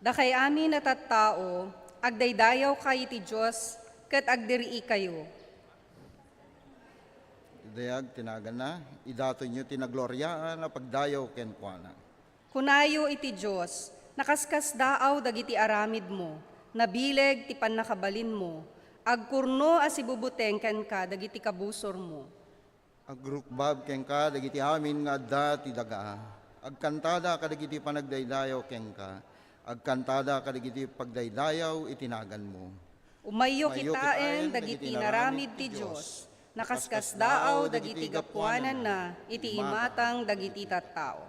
Dakay amin at tao, agdaydayaw kay iti Diyos, ket agdirii kayo. Idayag tinagan na, idato nyo tinagloryaan na pagdayaw kenkwana. Kunayo iti Diyos, nakaskas daaw dagiti aramid mo, nabileg ti pannakabalin mo, agkurno as ibubuteng ken ka dagiti kabusor mo. Agrukbab kenka dagiti amin nga adda ti daga. Agkantada kadagiti panagdaydayaw kenka. Agkantada kadagiti pagdaydayaw itinagan mo. Umayo kitaen dagiti naramid ti Diyos, nakaskas daaw dagiti gapuanan na iti imatang dagiti tattao.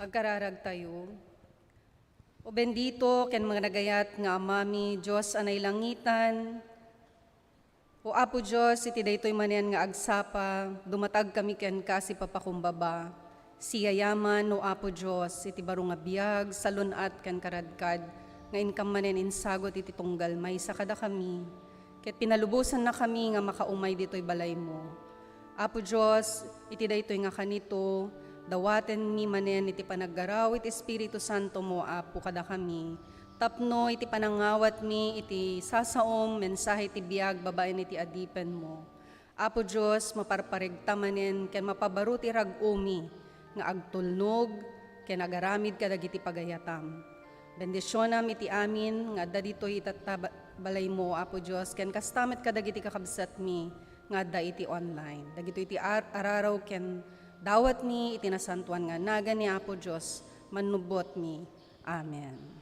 Agkararag tayo. O bendito ken mga nagayat nga amami, Diyos anay langitan. O Apo Diyos, iti daytoy manen nga agsapa, dumatag kami ken kasi papakumbaba. Siyayaman o Apo Diyos, iti baro nga biyag, salunat ken karadkad, nga inkam manen insagot iti tunggal may sakada kami. Ket pinalubusan na kami nga makaumay ditoy balay mo. Apo Diyos, iti daytoy nga kanito, dawaten mi manen iti panaggaraw iti Espiritu Santo mo, Apo, kada kami. Tapno iti panangawat mi iti sasaom mensahe iti biag babaen iti adipen mo. Apo Diyos, maparparigta manen ken mapabaruti rag-umi nga agtulnog ken agaramid kadag iti pagayatam. Bendisyonam iti amin nga adda ditoy balay mo, Apo Diyos, ken kastamet kadag iti kakabsat mi nga adda iti online. Dagito iti araraw ken dawat mi itinasantuan nga naga ni Apo Diyos, manubot mi. Amen.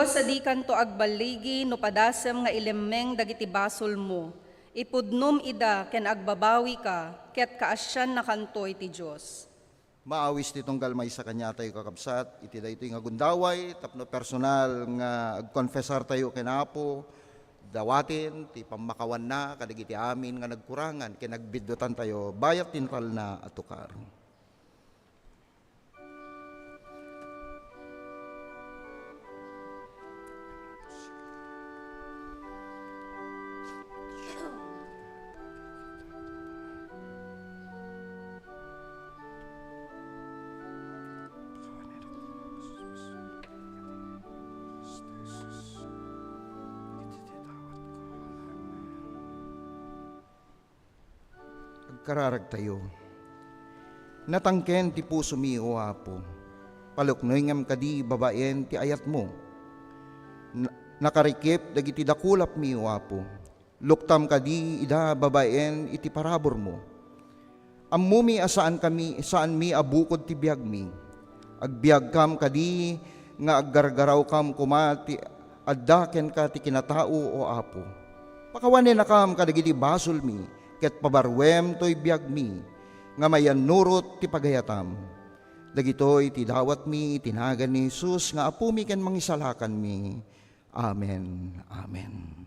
sa di kanto agbaligi no padasem nga ilemeng dagiti basol mo. Ipudnom ida ken agbabawi ka, ket kaasyan na kanto iti Diyos. Maawis ti tunggal may sa kanya tayo kakabsat, iti daytoy nga gundaway, tapno personal nga agkonfessar tayo kenapo, dawatin, ti pamakawan na, kadagiti amin nga nagkurangan, kinagbidutan tayo, bayat tintal na atukar. Kararag tayo. Natangken ti puso mi o Apo, paluknoy ngam kadi babaen ti ayat mo. Nakarikip dagiti dakulap mi o Apo, luktam kadi ida babaen iti parabor mo. Ammo mi asaan saan mi abukod ti biag mi. Agbiag kam kadi nga aggargaraw kam kuma ti addaken ka ti kinatao o Apo. Pakawanen na kam kadagiti basol mi, ket pabarwem to'y biag mi, nga mayan nurot ti pagayatam. Dagitoy ti dawat mi, tinagan ni Jesus, nga apo mi ken mangisalakan mi. Amen. Amen.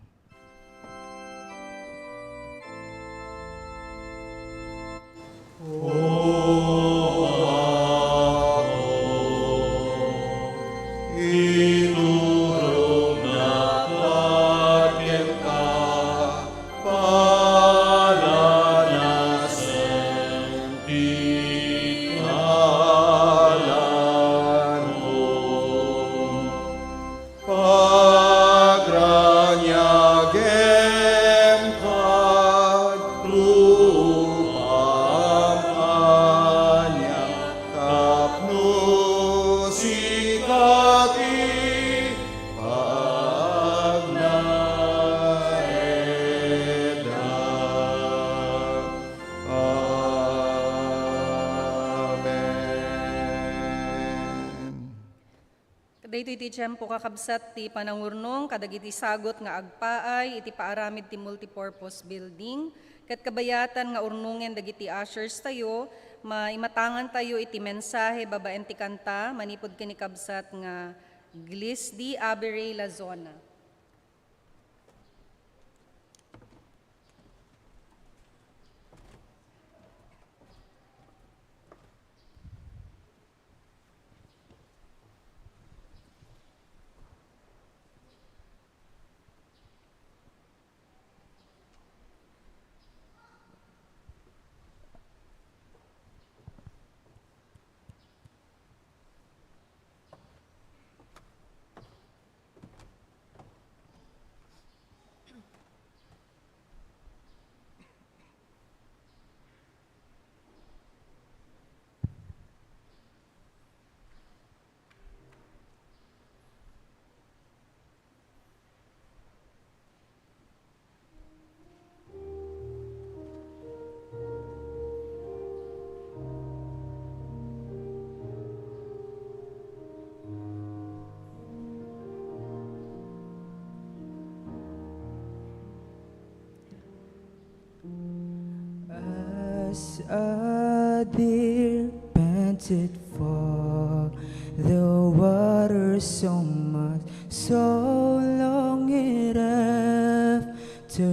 Daytoy iti tiyempo kakabsat ti panangurnong kadagiti sagot nga agpaay iti paaramid ti multipurpose building ket kabayatan nga urnungen dagiti ushers tayo maimatangan tayo iti mensahe babaen ti kanta manipod kini kabsat nga Glis di Abere la Zona. As a deer panted for the water so much, so long it after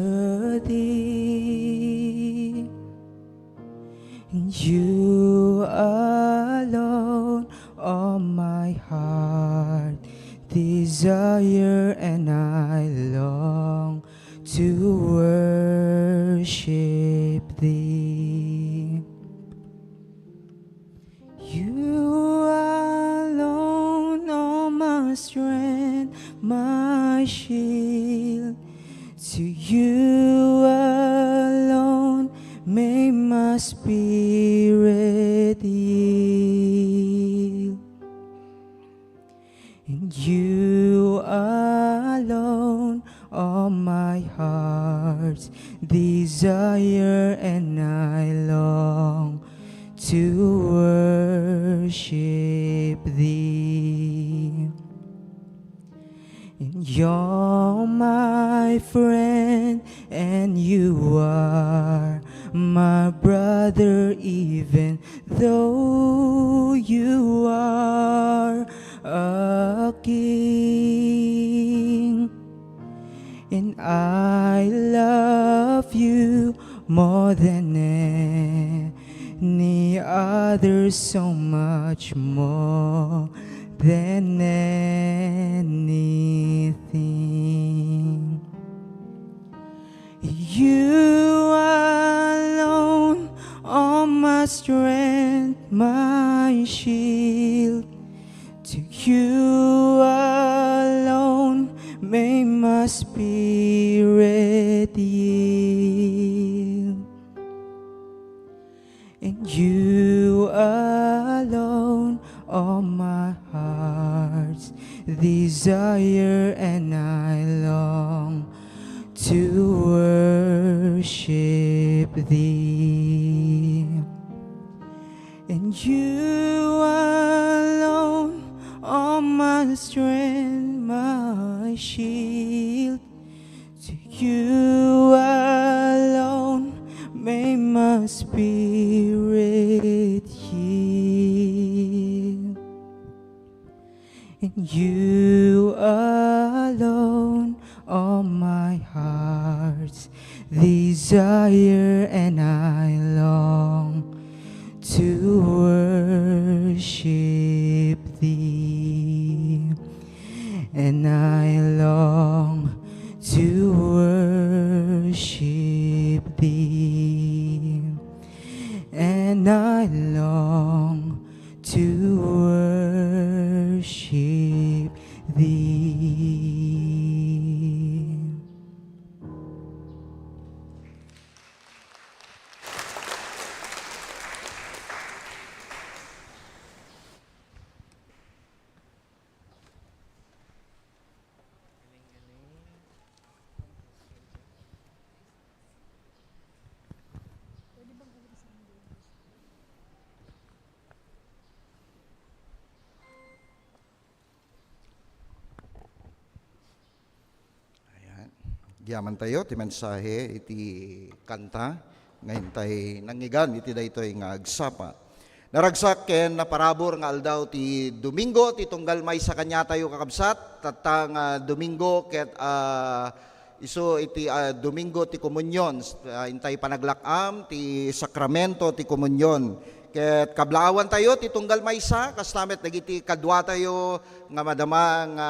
thee. You alone, all my heart desire, and I long to worship thee. You alone, all my strength, my shield. To you alone may my spirit yield. And you alone, all my heart's desire, and I long to worship thee. You're my friend, and you are my brother, even though you are a king. And I love you more than any other, so much more than anything. You alone are my strength, my shield. To you alone may my spirit yield. And you alone are my heart's desire, and I long to worship thee. And you alone are my strength, my shield. To you alone may my spirit yield. And you alone are my heart's desire, and I long to worship thee. And I long to worship thee. And I long to worship thee. Ayan. Giyaman tayo, ti mensahe, iti kanta, ngayon tayo nangigan, iti daytoy nga agsapa. Naragsak ken naparabor nga aldaw ti Domingo, ti tunggal may sa kanya tayo kakabsat, tatang Domingo ket iso iti Domingo ti komunyon, intay panaglakam, ti sakramento ti komunyon. Ket kablawan tayo ti tunggal maysa kastamet dagiti kadwa tayo nga madama nga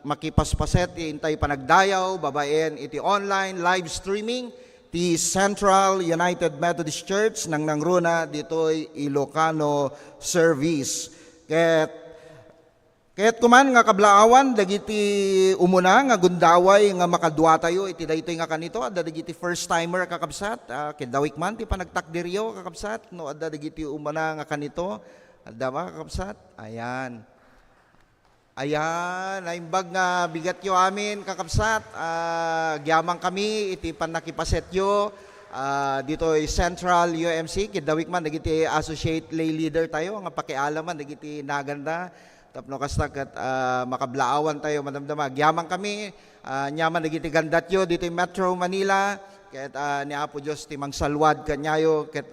makipaspaset ti intay panagdayaw babaen iti online live streaming ti Central United Methodist Church nang nangruna ditoy Ilocano service. Ket kuman nga kablaawan dagiti umuna nga gundaway nga makadwa tayo iti daytoy nga kanito adda dagiti first timer kakabsat ket dawik man ti panagtakdiryo kakabsat no adda dagiti umuna nga kanito adda ba kakabsat ayan naimbag nga bigatyo amin kakabsat gyamang kami iti panakipasetyo dito ay Central UMC ket dawik man dagiti associate lay leader tayo nga pakialaman dagiti naganda tapno kasta ket makablaawan tayo madamdama gyamang kami nyaman dagiti gandatyo dito in Metro Manila ket ni Apo Dios ti mangsalwad kanyayo ket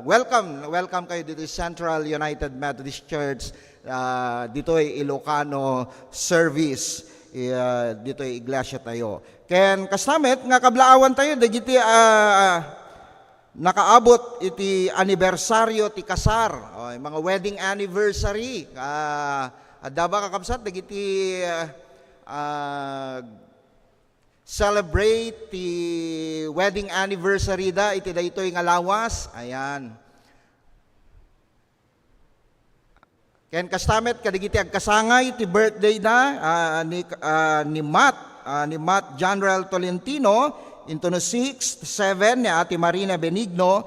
welcome kayo dito Central United Methodist Church dito ay Ilocano service dito ay iglesia tayo ken kastamet nga kablaawan tayo dagiti nakaabot iti anibersaryo ti kasar mga wedding anniversary adda ba kakabsat dagiti celebrate ti wedding anniversary da iti daytoy nga lawas ayan ken kastamet kadagiti agkasangay ti birthday na ni Matt General Tolentino into no 6, 7 ni Ate Marina Benigno,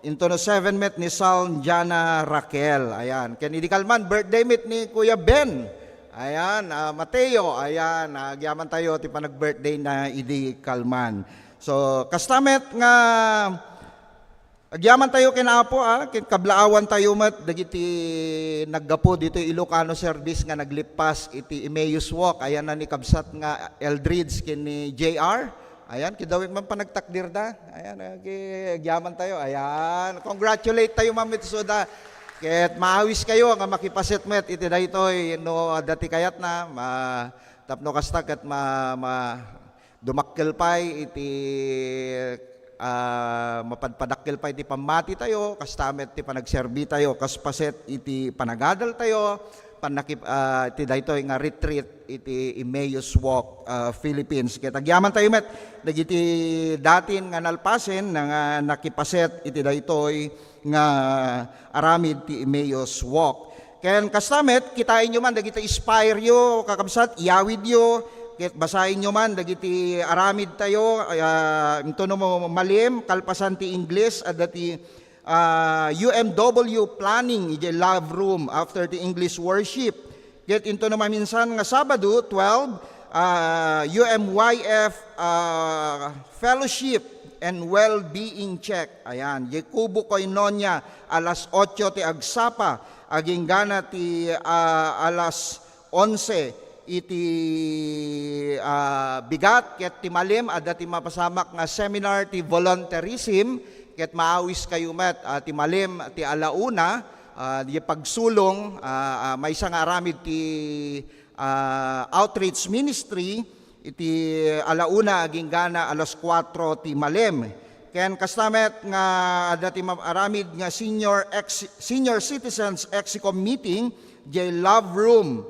into no 7 met ni Salm Jana Raquel. Ayan. Ken idikalman birthday met ni Kuya Ben. Ayan, Mateo. Ayan, agyaman tayo ti panag-birthday na idikalman. So, kastamet nga Agyaman tayo kinaapo kin kablaawan tayo met dagiti naggapo dito Ilocano service nga naglipas iti Emmaus Walk. Ayan na ni kabsat nga Eldridge kin ni JR. Ayan, kidawit man pa nagtakdir da. Ayan, agyaman tayo. Ayan, congratulate tayo ma'am ito suda. Ket maawis kayo nga makipaset met iti daytoy no dati kayat na tapno kasta ket dumakkel pay iti mapadpadakkel pa iti pamati tayo, kastamet ti panagserbi tayo, kaspaset iti panagadal tayo, panakip iti daytoy nga retreat iti Emmaus Walk Philippines. Kaya tagyaman tayo met, dagiti datin nga nalpasen nga nakipaset iti daytoy nga aramid ti Emmaus Walk. Kaya kastamet, kitain nyo man, dagiti inspire yo, kakabsat, iyawid yo, ket basahin nyo man, dagiti aramid tayo, ito no mo malim, kalpasan ti English, at dati UMW planning, iti love room, after the English worship. Ket ito no minsan nga Sabado, 12, UMYF fellowship and well-being check. Ayan, Jacobo Koinonia, alas 8 ti agsapa, aging gana ti alas 11, iti bigat ket ti malim adda ti mapasamak nga seminar ti volunteerism ket maawis kayo met ti malim ti alauna di pagsulong maysa nga aramid ti outreach ministry iti alauna aging gana alas 4 ti malim ken kastamet nga adda ti aramid nga senior citizens exicom meeting di love room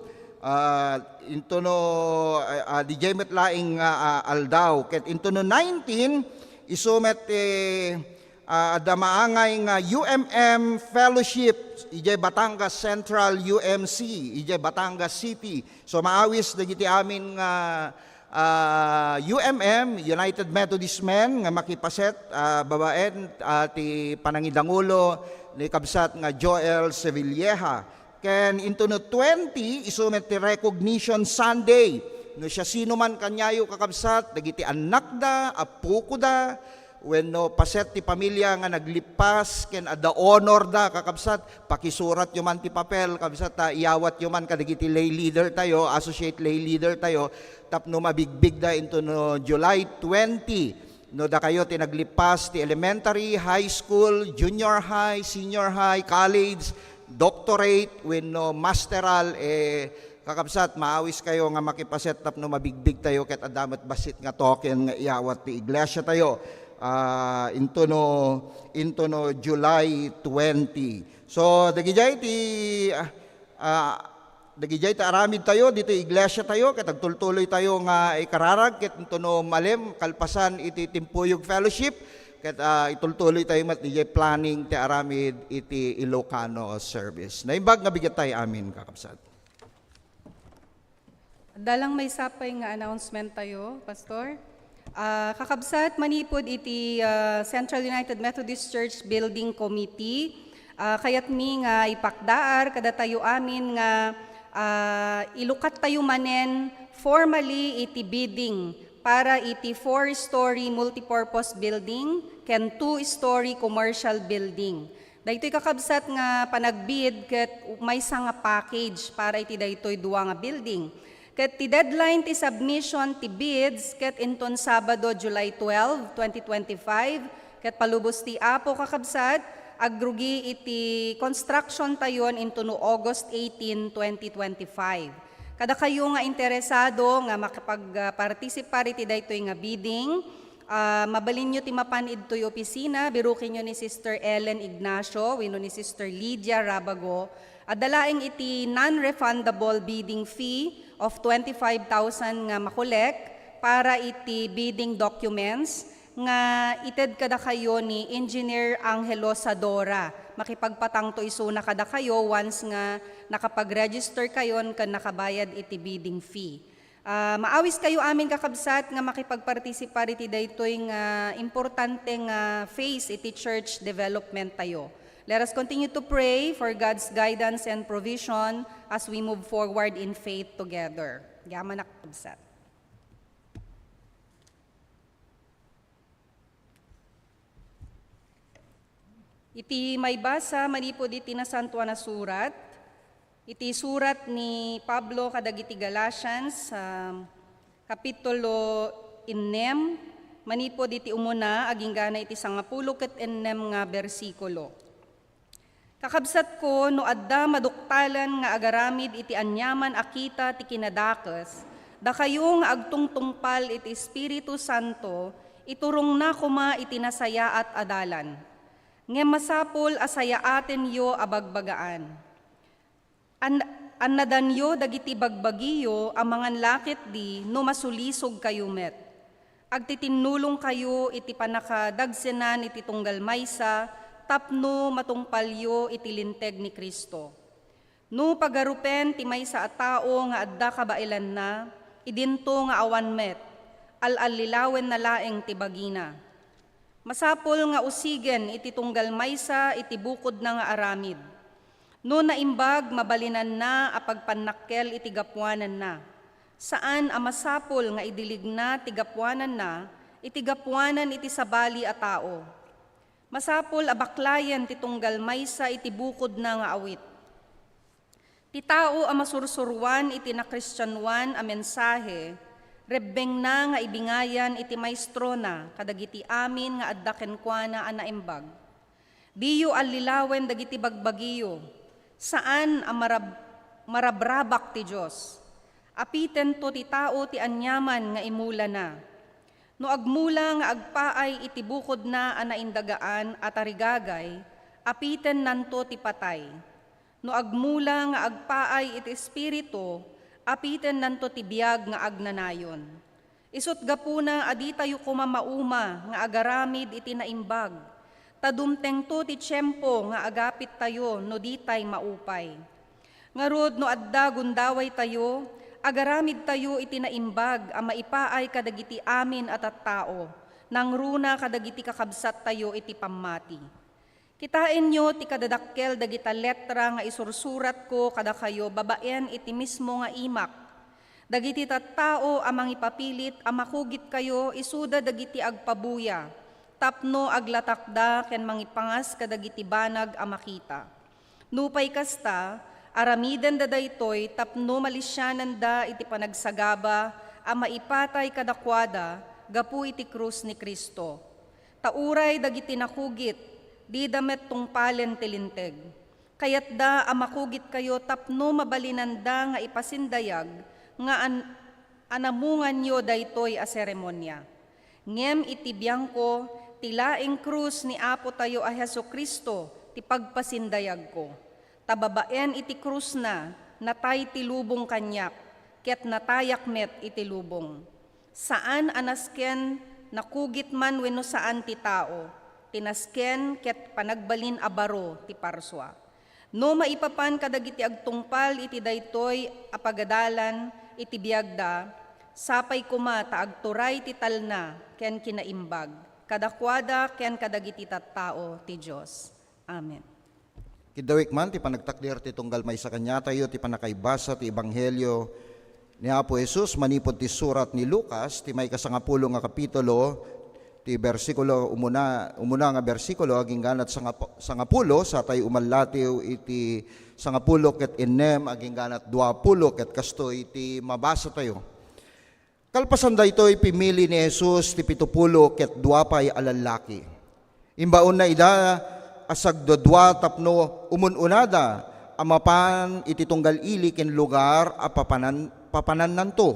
into no di jemet laing aldaw ket into no 19 isumet ada maangay nga UMM fellowship ije Batangas Central UMC ije Batangas City so maawis dagiti amin nga UMM United Methodist Men nga makipaset babaen ti panangidangulo ni kabsat nga Joel Sevilleja. Ken into no 20 isumet ti recognition Sunday no siya sino man kanyayo kakabsat dagiti anak da apu ko da wenno paset ti pamilya nga naglipas ken adda honor da kakabsat pakisurat yo man ti papel kabsat ta iyawat yo man kadagiti lay leader tayo associate lay leader tayo tapno mabigbig da into no July 20 no da kayo ti naglipas ti elementary high school junior high senior high college doctorate wenno masteral kakabsat maawis kayo nga makipaset tap no mabigbig tayo ket adamet basit nga token nga iawat ti iglesia tayo into no July 20 so dagijay ti aramid tayo dito iglesia tayo ket agtultuloy tayo nga ikararag ket into no malim kalpasan iti timpuyog fellowship ket itultuloy tayo mat di planning ti aramid iti Ilocano service. Naimbag nga bigat tayo amin kakabsat. Dalang may sapay nga announcement tayo, Pastor. Kakabsat manipod iti Central United Methodist Church Building Committee. Kayat mi nga ipakdaar kada tayo amin nga ilukat tayo manen formally iti bidding para iti 4-story multipurpose building ken 2-story commercial building. Daytoy kakabsat nga panagbid ket maysa nga package para iti daytoy duwa nga building. Ket ti deadline ti submission ti bids ket inton Sabado July 12, 2025 ket palubos ti apo kakabsat agrugi iti construction tayon into no August 18, 2025. Kada kayo nga interesado nga makapag-participar iti daytoy nga bidding, mabalin nyo ti mapanid to'y opisina, birukin nyo ni Sister Ellen Ignacio, wino ni Sister Lydia Rabago, at dalaing iti non-refundable bidding fee of 25,000 nga makolek para iti bidding documents nga ited kada kayo ni Engineer Angelo Sadora. Makipagpatang to isuna kada kayo once nga nakapag-register kayon kan nakabayad iti bidding fee. Maawis kayo amin kakabsat nga makipagpartisipar iti daytoy nga importante nga phase iti church development tayo. Let us continue to pray for God's guidance and provision as we move forward in faith together. Yaman na kakabsat. Iti may basa manipod iti nasantuan na surat, iti surat ni Pablo kadagiti Galatians sa kapitulo 6, manipod iti umuna aging gana iti 56 nga bersikulo. Kakabsat ko no adda maduktalan nga agaramid iti anyaman akita ti kinadakes, da kayo nga agtungtungpal iti Espiritu Santo, iturong na kuma iti nasaya at adalan. Ngem masapol asaya aten yo abagbagaan. Annadan yo dagiti bagbagiyo amangan lakit di no masulisog kayo met. Agtitinulong kayo iti panakadagsenan iti tunggal maysa tapno matungpalyo iti linteg ni Kristo. No pagarupen ti maysa a tao nga adda kabailan na, idinto nga awan met, al-alilawen na laeng ti bagina. Masapol nga usigen iti tunggal maysa iti bukod na nga aramid. No naimbag mabalinan na apagpanakkel iti gapuanan na. Saan a masapol nga idilig na ti gapuanan na, iti gapuanan iti sabali a tao. Masapol abaklayan ti tunggal maysa iti bukod na nga awit. Ti tao a masursurwan iti nakristyanwan a mensahe, rebbeng na nga ibingayan iti maestro na kadagiti amin nga adda kenkwana a naimbag. Diyo alilawen dagiti bagbagiyo, saan ang marabrabak ti Diyos. Apiten to ti tao ti anyaman nga imula na. No agmula nga agpaay iti bukod na a naindagaan at arigagay, apiten nanto ti patay. No agmula nga agpaay iti espiritu, apiten nanto ti biag nga agnanayon. Isut gapuna adi tayo kumamauma nga agaramid iti naimbag. Tadumteng to ti tiyempo nga agapit tayo no di tay maupay. Ngarud no adda gundaway tayo, agaramid tayo iti naimbag a maipaay kadagiti amin at tao, nang runa kadagiti kakabsat tayo iti pammati. Kitain nyo ti kadadakkel dagita letra nga isursurat ko kada kayo babaen iti mismo nga imak. Dagiti tattao amang ipapilit amakugit kayo isuda dagiti agpabuya. Tapno aglatakda ken mangipangas kadagiti banag a makita. Nupay kasta, aramiden da daytoy tapno malisyanan da iti panagsagaba a maipatay kadakwada gapu iti krus ni Kristo. Tauray dagiti nakugit, di damet tungpalen tilinteg. Kayat da amakugit kayo tapno mabalinanda nga ipasindayag nga anamungan nyo daytoy a seremonya. Ngem itibiyang ko, tilaing krus ni Apo tayo a Hesu Kristo, ti pagpasindayag ko. Tababaen iti krus na, natay ti lubong kanyak, ket natayak met iti lubong. Saan anasken nakugit man wenno saan ti tao, tinasken ket panagbalin abaro ti parswa. No maipapan kadagiti agtungpal iti daytoy apagadalan iti biagda, sapay kuma ta agturay ti talna ken kinaimbag, kadakwada ken kadagiti tattao ti Dios. Amen. Kidawik man ti panagtakder ti tunggal may sa kanya tayo ti panakaibasa ti Ebanghelyo ni Apo Jesus manipod ti surat ni Lucas ti may kasangapulo nga kapitulo ti bersikulo umuna nga bersikulo aging ganat sangapulo sa tay umallatiw iti sangapulo ket ennem aging ganat 20 ket kastoy iti mabasa tayo. Kalpasan daytoy pimili ni Jesus ti 70 ket 2 a lalaki. Imbaon na ida asag dodwa tapno umununada amapan iti tunggal ili ken lugar a papanan nanto.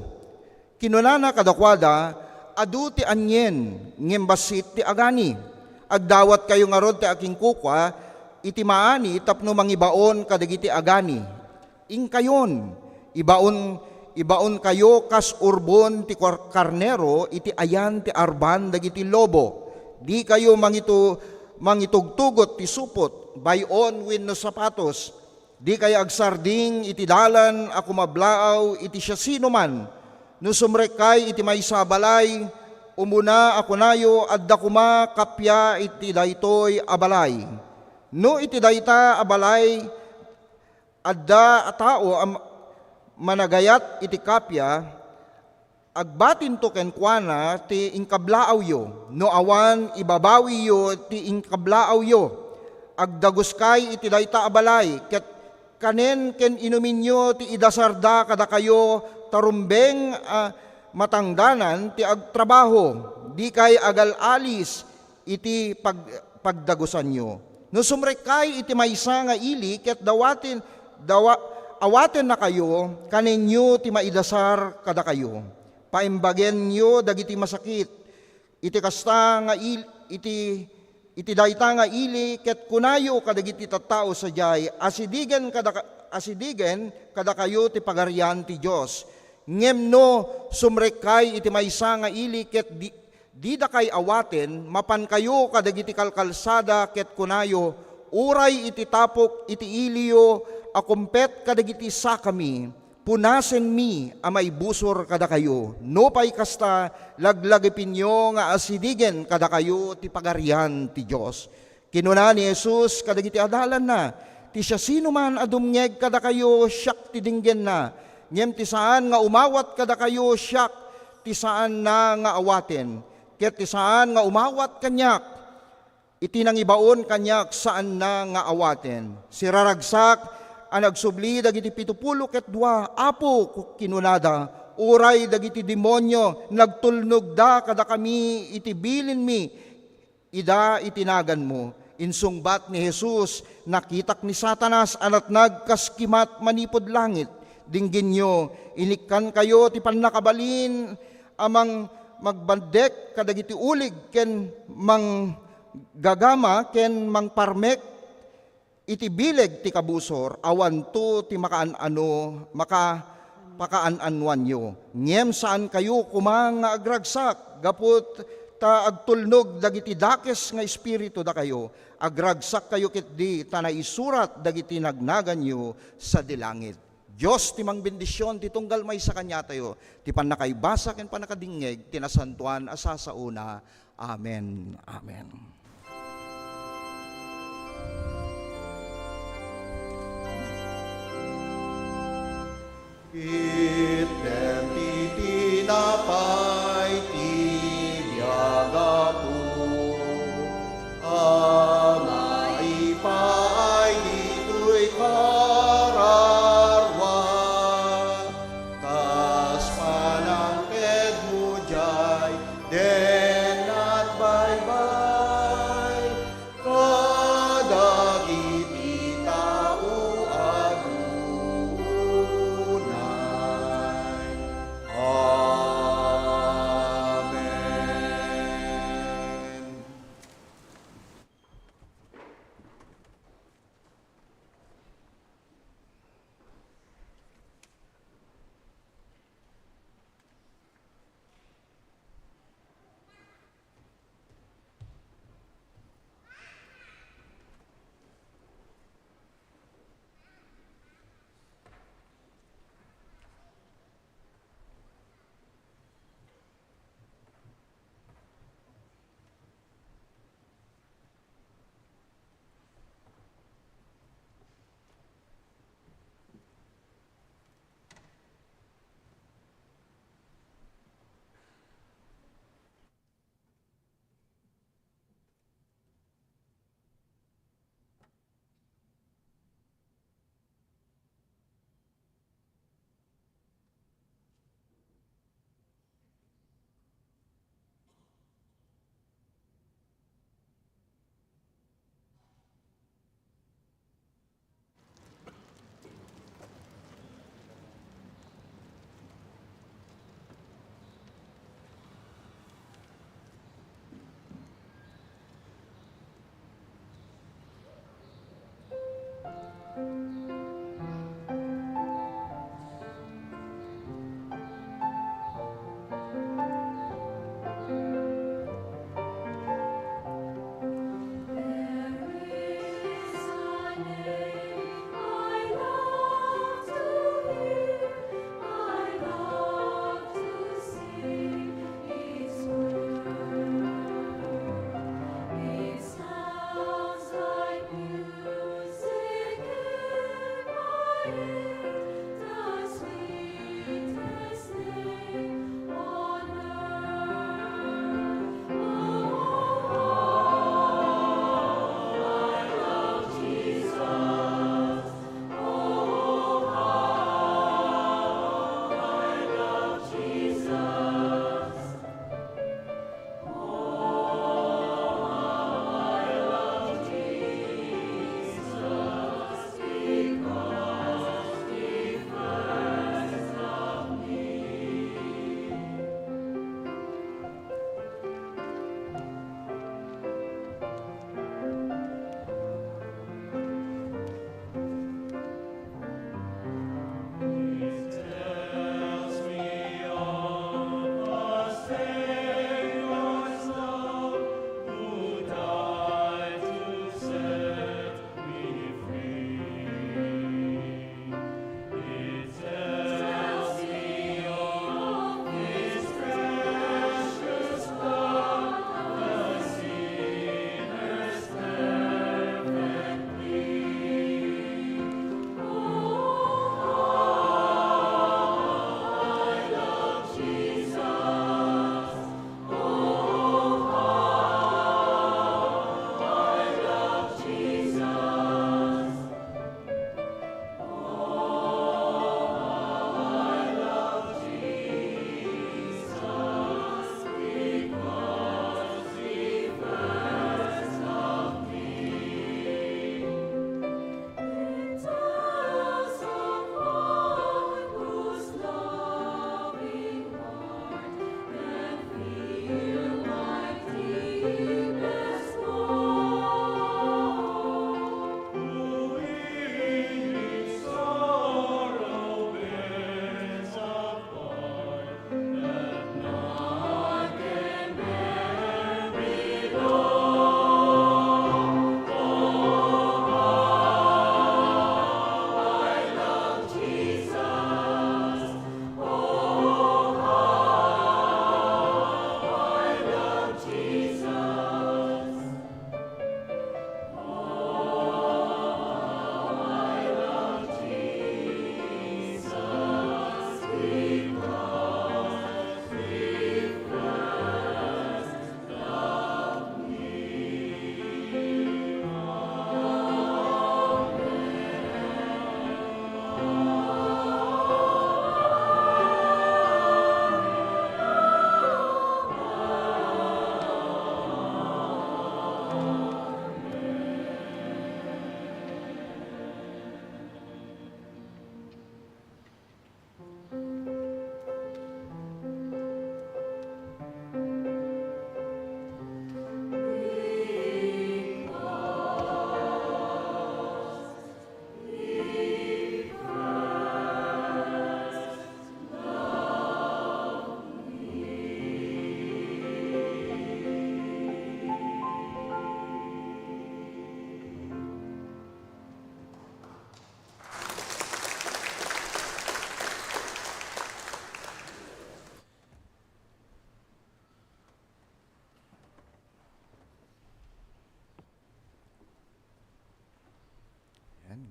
Kinunana kadakwada adu ti anyen ngem basit ti agani. Agdawat kayo nga rod ti aking kukwa iti maani tapno mangibaon kadagiti agani. Ingkayon ibaon kayo kas urbon ti karnero iti ayan ti arban dagiti lobo. Di kayo mangitugtugot ti supot bayon wenno sapatos. Di kayo agsarding iti dalan a kumablaaw iti siya sino man. No sumrekay iti maysa balay, umuna ako nayo adda kuma kapya iti daytoy abalay. No iti dayta abalay adda a tao managayat iti kapya, agbatin to kenkwana ti ingkablaaw yo. No awan ibabawi yo ti ingkablaaw yo. agdagos kay iti dayta abalay, ket kanen ken inumin nyo ti idasarda kada kayo tarumbeng matangdanan ti agtrabaho, di kay agal alis iti pagdagusan nyo. No sumrekay iti maysa nga ili, ket awaten na kayo, kaninyo ti maidasar kada kayo. Paimbagen nyo dagiti masakit, iti kasta nga iti dayta nga ili, ket kunayo kadagiti tattao sadyay, asidigen kada kayo ti pagarian ti Dios. Ngem no sumrekay iti maysa nga ili, ket di da kay awaten, mapan kayo kadagiti kalkalsada, ket kunayo uray iti tapok iti iliyo, akumpet kadagiti sakami, punasen mi amay busor kada kayo. No pay kasta laglagipin nyo nga asidigen kada kayo ti pagarian ti Dios. Kinuna ni Jesus kadagiti adalan na, ti siya sino man adumngeg kada kayo, siyak ti dinggen na. Ngem ti saan nga umawat kada kayo, siyak ti saan na nga awaten. Ket ti saan nga umawat kanyak, iti nangibaon kanyak saan na nga awaten. Siraragsak nagsubli dagiti 70 ket 2, apo kinunada, uray dagiti demonyo, nagtulnog da kada kami iti bilin mi, ida itinagan mo. Insungbat ni Jesus, nakitak ni Satanas, anat nagkaskimat manipod langit. Dinggin nyo, inikkan kayo ti pannakabalin, amang magbandek kadagiti ulig, ken mang gagama, ken mang parmek, iti bileg ti kabusor, awan to ti pakaanan-anwan nyo. Ngem saan kayo kumang agragsak, gapot ta agtulnog dagiti dakes nga espiritu da kayo, agragsak kayo ket di tanaisurat dagiti nagnagan nyo sa dilangit. Diyos ti mang bendisyon ti tunggal may sa kanya tayo, ti panakaibasa ken panakadingeg, tinasantuan asasauna. Amen. Amen. Iten ti tinapay ti biyagapo, amay paay dito'y kararwa, kas panangked mo jay, den at baybay, kadagiti tao adunay.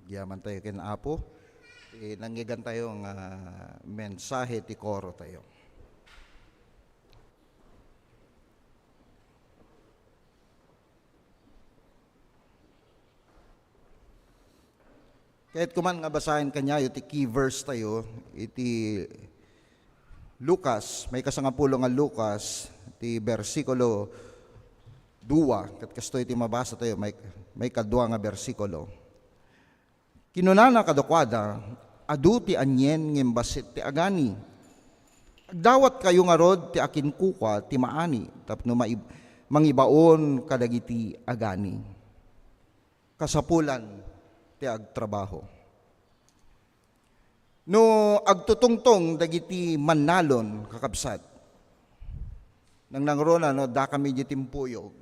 Yaman tayo kin Apo. Nangyigan tayo ng mensahe ti koro tayo. Kahit kuman nga basahin kanya, iti key verse tayo, iti Lucas, may kasangapulo nga Lucas, iti versikulo 2, kat kasto iti mabasa tayo, may kadwa nga versikulo. Kinunana kadakwada, adu ti anyen ngimbasit ti agani. Agdawat kayo nga rod ti akin kuka ti maani, tapno mangibaon kadagiti agani. Kasapulan ti agtrabaho. No agtutungtong dagiti mannalon kakabsat. Nang nangrona no da kami di timpuyog.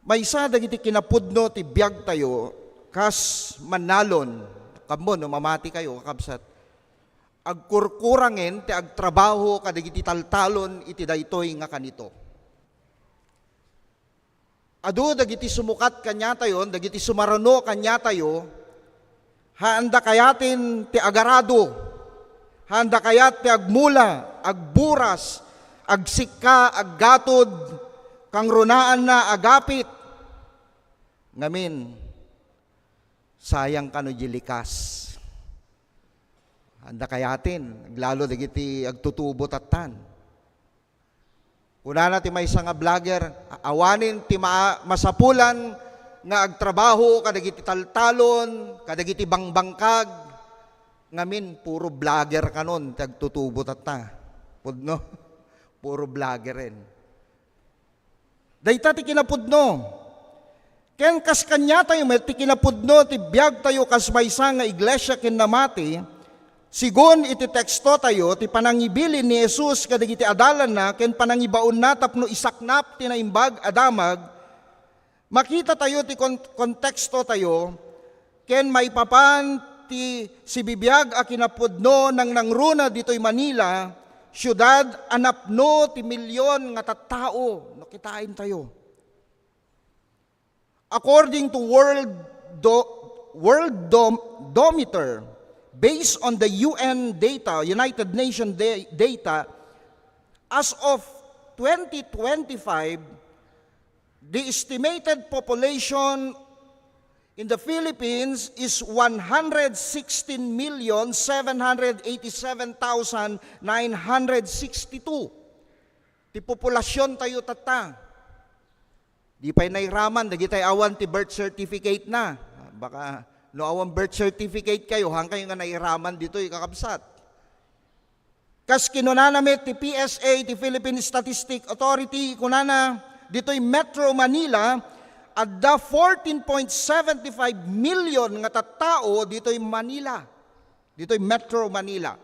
Maysa dagiti kinapudno ti biag tayo kas mannalon kamo no mamati kayo kakabsat. Agkurkurangin ti agtrabaho kadagiti taltalon iti daytoy nga kanito. Adu dagiti sumukat kanya tayo, dagiti sumarano kanya tayo, haanda kayatin ti agarado, haanda kayat ti agmula, agburas, agsika, aggatod, kang runaan na agapit. Ngamin, sayang kano jilikas. Handa kayatin, lalo dagiti agtutubo tatan. Una na ti may nga vlogger, awanin ti masapulan nga agtrabaho kadagiti taltalon, kadagiti bangbangkag, ngamin puro vlogger kanon ti agtutubo tata. Pudno, puro vlogger rin. Dayta ti kinapudno. Ken kas kanya tayo met ti kinapudno ti biag tayo kas maysa nga iglesia ken namati. Sigon iti teksto tayo, ti panangibilin ni Jesus kadagiti adalan na, ken panangibaon na tapno isaknap ti naimbag adamag, makita tayo ti konteksto tayo, ken maipapan ti si bibiyag a kinapudno nang nangruna dito'y Manila, syudad anapno ti milyon nga tattao, nakitain tayo. According to Worldometer, based on the UN data, United Nations data, as of 2025, the estimated population in the Philippines is 116,787,962. Ti populasyon tayo tata. Di pa'y nairaman, dagitay awan ti birth certificate na. Baka no awang birth certificate kayo, hang kayo nga nairaman dito kakabsat. Kas kinunanamit ti PSA, ti Philippine Statistic Authority, kunana dito'y Metro Manila, adda 14.75 million nga tattao dito'y Manila. Dito'y Metro Manila.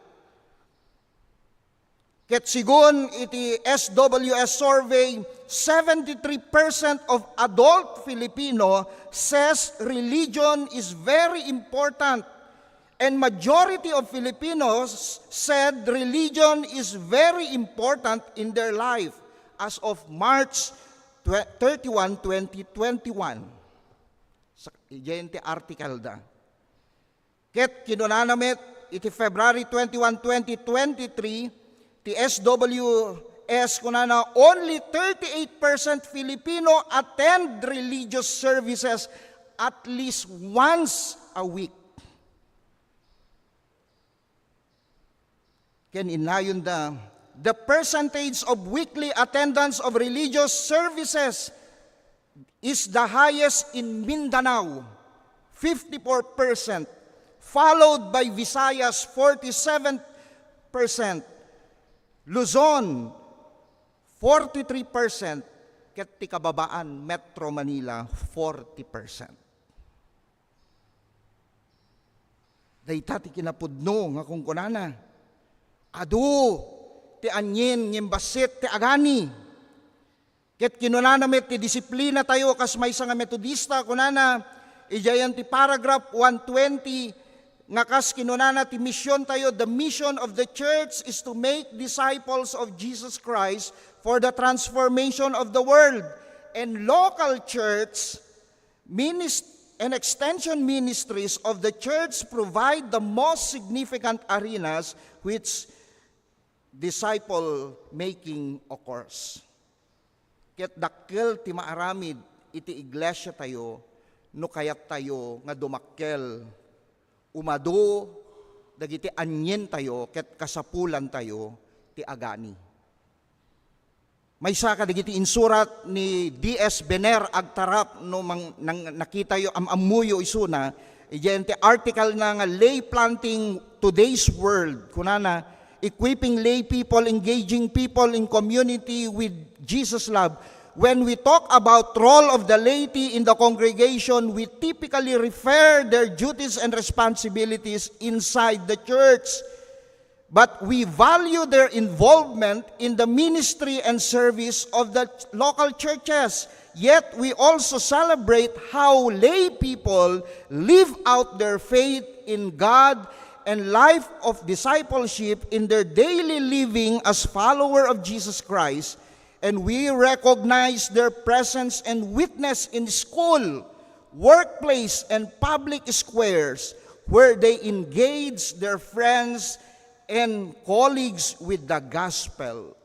Ket sigon iti SWS survey, 73% of adult Filipino says religion is very important, and majority of Filipinos said religion is very important in their life as of March 31, 2021. Iyan ti article da. Ket kinunanamit iti February 21, 2023, ti SWS kunana only 38% Filipino attend religious services at least once a week. Ken inayon da, the percentage of weekly attendance of religious services is the highest in Mindanao, 54%, followed by Visayas, 47%, Luzon, 43%, ket ti kababaan, Metro Manila, 40%. Dayta ti kinapudno nga kung kunana, adu, ti anyin, ngimbasit, ti agani. Ket kinunanamit ti disiplina tayo, kas may nga metodista, kunana, ijayan ti paragraph 120, nga kas kinunana ti mission tayo, the mission of the church is to make disciples of Jesus Christ for the transformation of the world. And local church and extension ministries of the church provide the most significant arenas which disciple making occurs. Ket dakkel ti maaramid iti iglesia tayo no kayat tayo nga dumakkel umado dagiti anyen tayo ket kasapulan tayo ti agani. Maysa kadagiti insurat ni D.S. Benner agtarap no nakita yo amuyo isuna iyan ti article na nga lay planting today's world kunana equipping lay people, engaging people in community with Jesus love. When we talk about role of the laity in the congregation, we typically refer their duties and responsibilities inside the church. But we value their involvement in the ministry and service of the local churches. Yet we also celebrate how lay people live out their faith in God and life of discipleship in their daily living as follower of Jesus Christ. And we recognize their presence and witness in school, workplace, and public squares where they engage their friends and colleagues with the gospel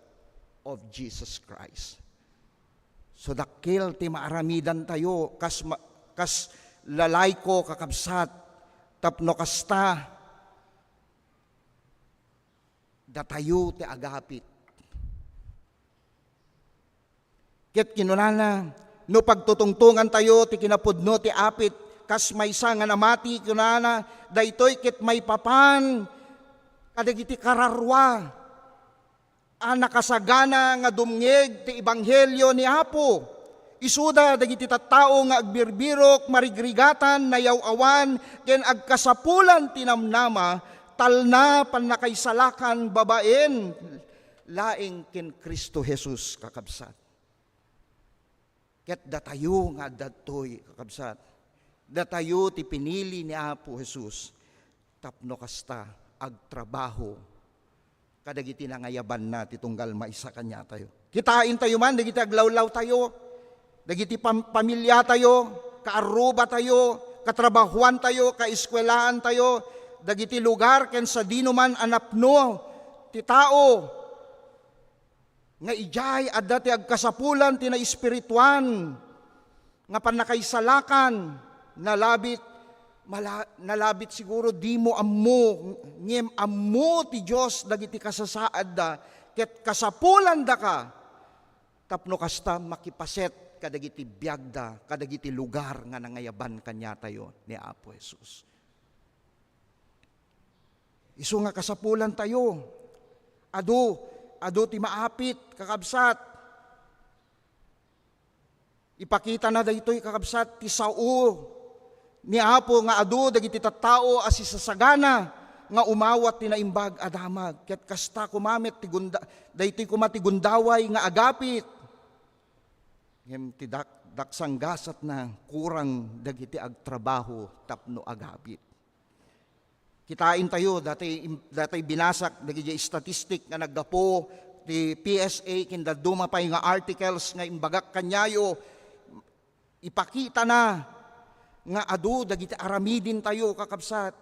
of Jesus Christ. So dakil ti maaramidan tayo kas lalay ko kakabsat tapno kasta datayo ti agapit. Ket kinunana no pagtutungtungan tayo ti kinapudno ti apit kas maysa nga namati kinunana daytoy ket may papan kadagiti kararwa nakasagana nga dumngeg ti ebanghelyo ni Apo. Isuda dagiti tattao nga agbirbirok marigrigatan nayaw-awan ken agkasapulan tinamnama talna pannakaysalakan babaen laing ken Kristo Jesus kakabsat. Ket datayo nga datoy kakabsat. Datayo ti pinili ni Apo Jesus tapno kasta agtrabaho kadagiti nangayaban na titunggal maisa kanya tayo. Kitain tayo man, dagiti aglawlaw tayo, dagiti pamilya tayo, kaaruba tayo, katrabahuan tayo, kaeskwelaan tayo, dagiti lugar ken sa dino man anapno ti tao nga ijay adda ti agkasapulan ti na espirituan nga panakaysalakan nalabit siguro di mo ammo ngem ammo ti Dios dagiti kasasaad da ket kasapulan da ka tapno kasta makipaset kadagiti biagda kadagiti lugar nga nangayaban kanya tayo ni Apo Jesus. Isu nga kasapulan tayo adu ti maapit kakabsat ipakita na daytoy kakabsat ti sao ni Apo nga adu dagiti tattao as isasagana nga umawat ti naimbag adamag ket kasta kumamet ti daytoy kumati gundaway nga agapit ngem ti daksang gasat na kurang dagiti agtrabaho tapno agapit. Kitain tayo dati binasak dagiti statistic nga naggapo ti PSA kinda dumapay nga articles nga imbagak kanyayo ipakita na nga adu dagiti aramidin tayo kakabsat.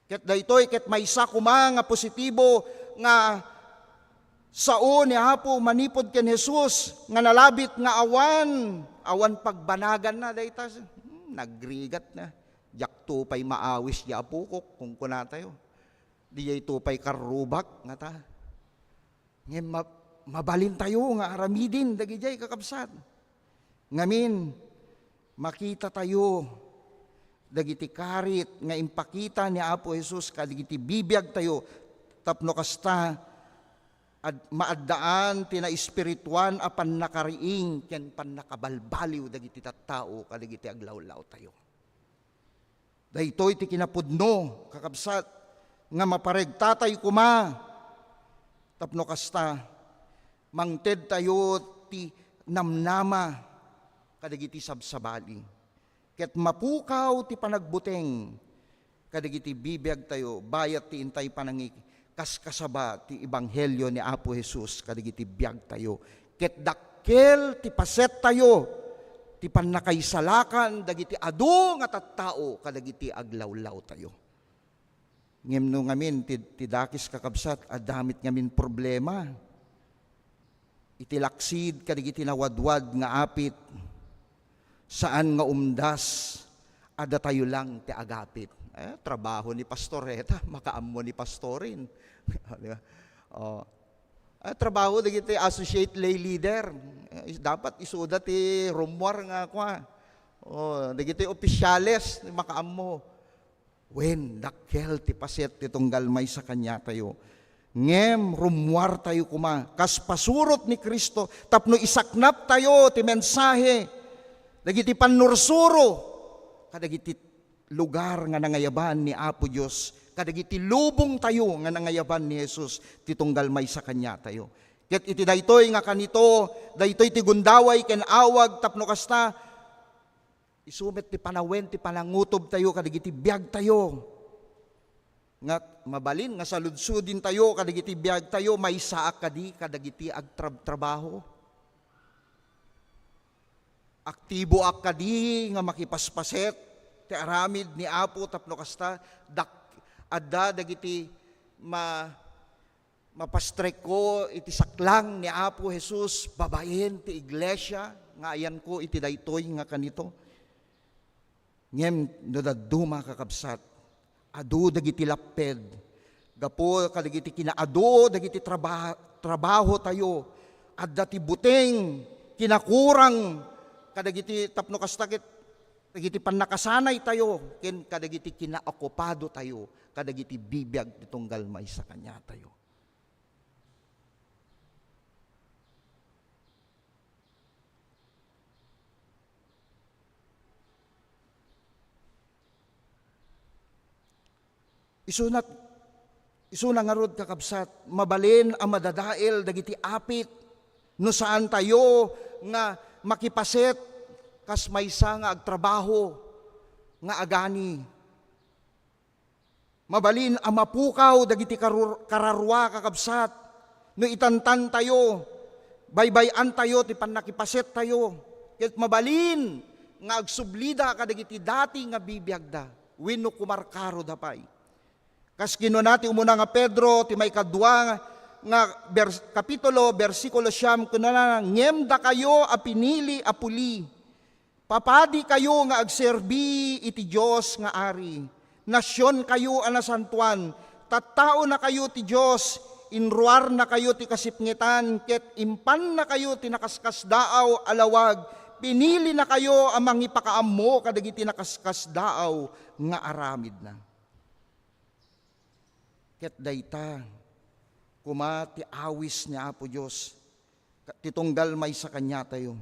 Ket daytoy ket maysa kuma nga positibo nga sao ni Apo manipod ken Jesus nga nalabit nga awan pagbanagan na dayta nagrigat na jakto pay maawis ya pukok kung kuna tayo. Diyay to pay karubak nga ta. Ngem mabalin tayo nga aramidin dagijay kakabsat. Ngamin makita tayo dagiti karit nga impakita ni Apo Jesus kadagiti bibiyag tayo tapno kasta maaddaan tina espirituan apan nakariing ken pannakabalbaliw dagiti tattao kadagiti aglawlaw tayo. Daytoy ti kinapudno kakabsat nga maparegta tayo kuma tapno kasta mangted tayo ti namnama kadagiti sabsabali. Ket mapukaw ti panagbuteng kadagiti bibiyag tayo bayat ti intay panangik kaskasaba ti ebanghelyo ni Apo Jesus kadagiti biyag tayo. Ket dakkel ti paset tayo ti pannakaisalakan, dagiti adu nga tattao, kadagiti aglawlaw tayo. Ngem no ngamin, ti dakis kakabsat, adamit ngamin problema. Itilaksid, kadagiti nawadwad nga apit, saan nga umdas, ada tayo lang ti agapit. Trabaho ni pastoreta, makaammo ni pastorin. Trabaho dagiti associate lay leader. Dapat isuda ti rumwar nga kwa. Dagiti opisyales makaammo. Wen dakkel ti paset ti tunggal may sa kanya tayo. Ngem rumwar tayo kuma. Kas pasurot ni Kristo tapno isaknap tayo ti mensahe. Dagiti panursuro. Kadagiti lugar nga nangayaban ni Apo Dios, kadagiti lubong tayo nga nangayaban ni Jesus, titunggal may sa kanya tayo. Ket iti daytoy nga kanito, daytoy ti gundaway ken awag tapno kasta, isumet ti panawen ti panangutob tayo, kadagiti biag tayo. Nga mabalin nga saludsudin tayo, kadagiti biag tayo, may saak kadi, kadagiti agtrabaho. Aktibo ak kadi nga makipaspaset ti aramid ni Apo tapno kasta adda dagiti mapastrek ko iti saklang ni Apo Jesus babaen ti iglesia nga ayan ko iti daytoy nga kanito. Ngem no dadduma kakabsat adu dagiti lapped gapo kadagiti kinaadu dagiti trabaho tayo adda ti buteng kinakurang kadagiti tapno kastakit, kadagiti pannakasanay tayo, ken kadagiti kinaokupado tayo, kadagiti bibiyag titunggal may sa kanya tayo. Isuna nga rod kakabsat, mabalin ang madadael, dagiti apit, no saan tayo nga makipaset kas maysa nga agtrabaho nga agani. Mabalin ang mapukaw dagiti kararwa kakabsat no itantan tayo baybayan tayo ti pannakipaset tayo ket mabalin nga agsublida kadagiti dati nga bibiyagda wenno kumarkaro dapay. Kas kinuna ti umuna nga Pedro ti may kadwa nga kapitulo, versikulo 9, kunana, ngem da kayo a pinili a puli, papadi kayo nga agserbi iti Diyos nga ari, nasyon kayo a nasantuan, tattao na kayo ti Diyos, inruar na kayo ti kasipngitan, ket impan na kayo ti nakaskas daaw alawag, pinili na kayo a mangipakaammo kadagiti nakaskas daaw nga aramid na. Ket dayta, kuma ti awis ni Apo Diyos, titunggal may sa kanya tayo.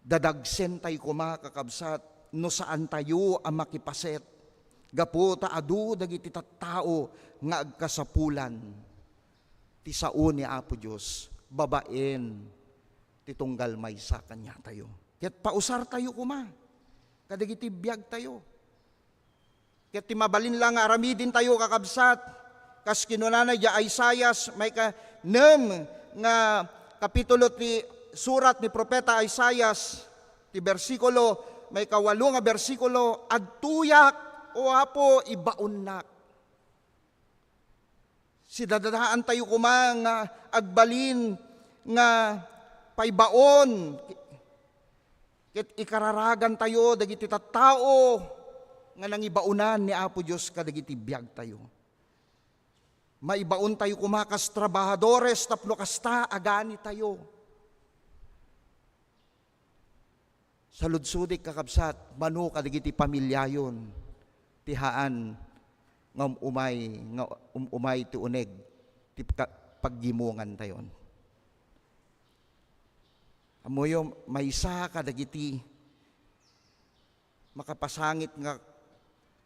Dadagsen tayo kuma kakabsat, no saan tayo ang makipaset. Gapo ta adu dagiti tattao nga agkasapulan. Ti sao ni Apo Diyos, babaen, titunggal may sa kanya tayo. Ket pausar tayo kuma, kadagiti biyag tayo. Ket ti mabalin lang aramidin tayo kakabsat, kas kinunana ya Isaias may nga kapitulo ti surat ni propeta Isaias ti bersikulo may 8 nga bersikulo adtuyak o Apo ibaunnak. Sidadadaan tayo kuma nga agbalin nga paibaon ket ikararagan tayo dagiti tattao nga nangibaunan ni Apo Dios kadagiti biag tayo. Maibaon tayo kumakas trabahadores tapno kasta agani tayo. Sa ludsudik kakabsat, mano kadagiti pamilyayon, tihaan nga umay ti uneg, ti paggimungan tayon. Amoyo maysa kadagiti makapasangit nga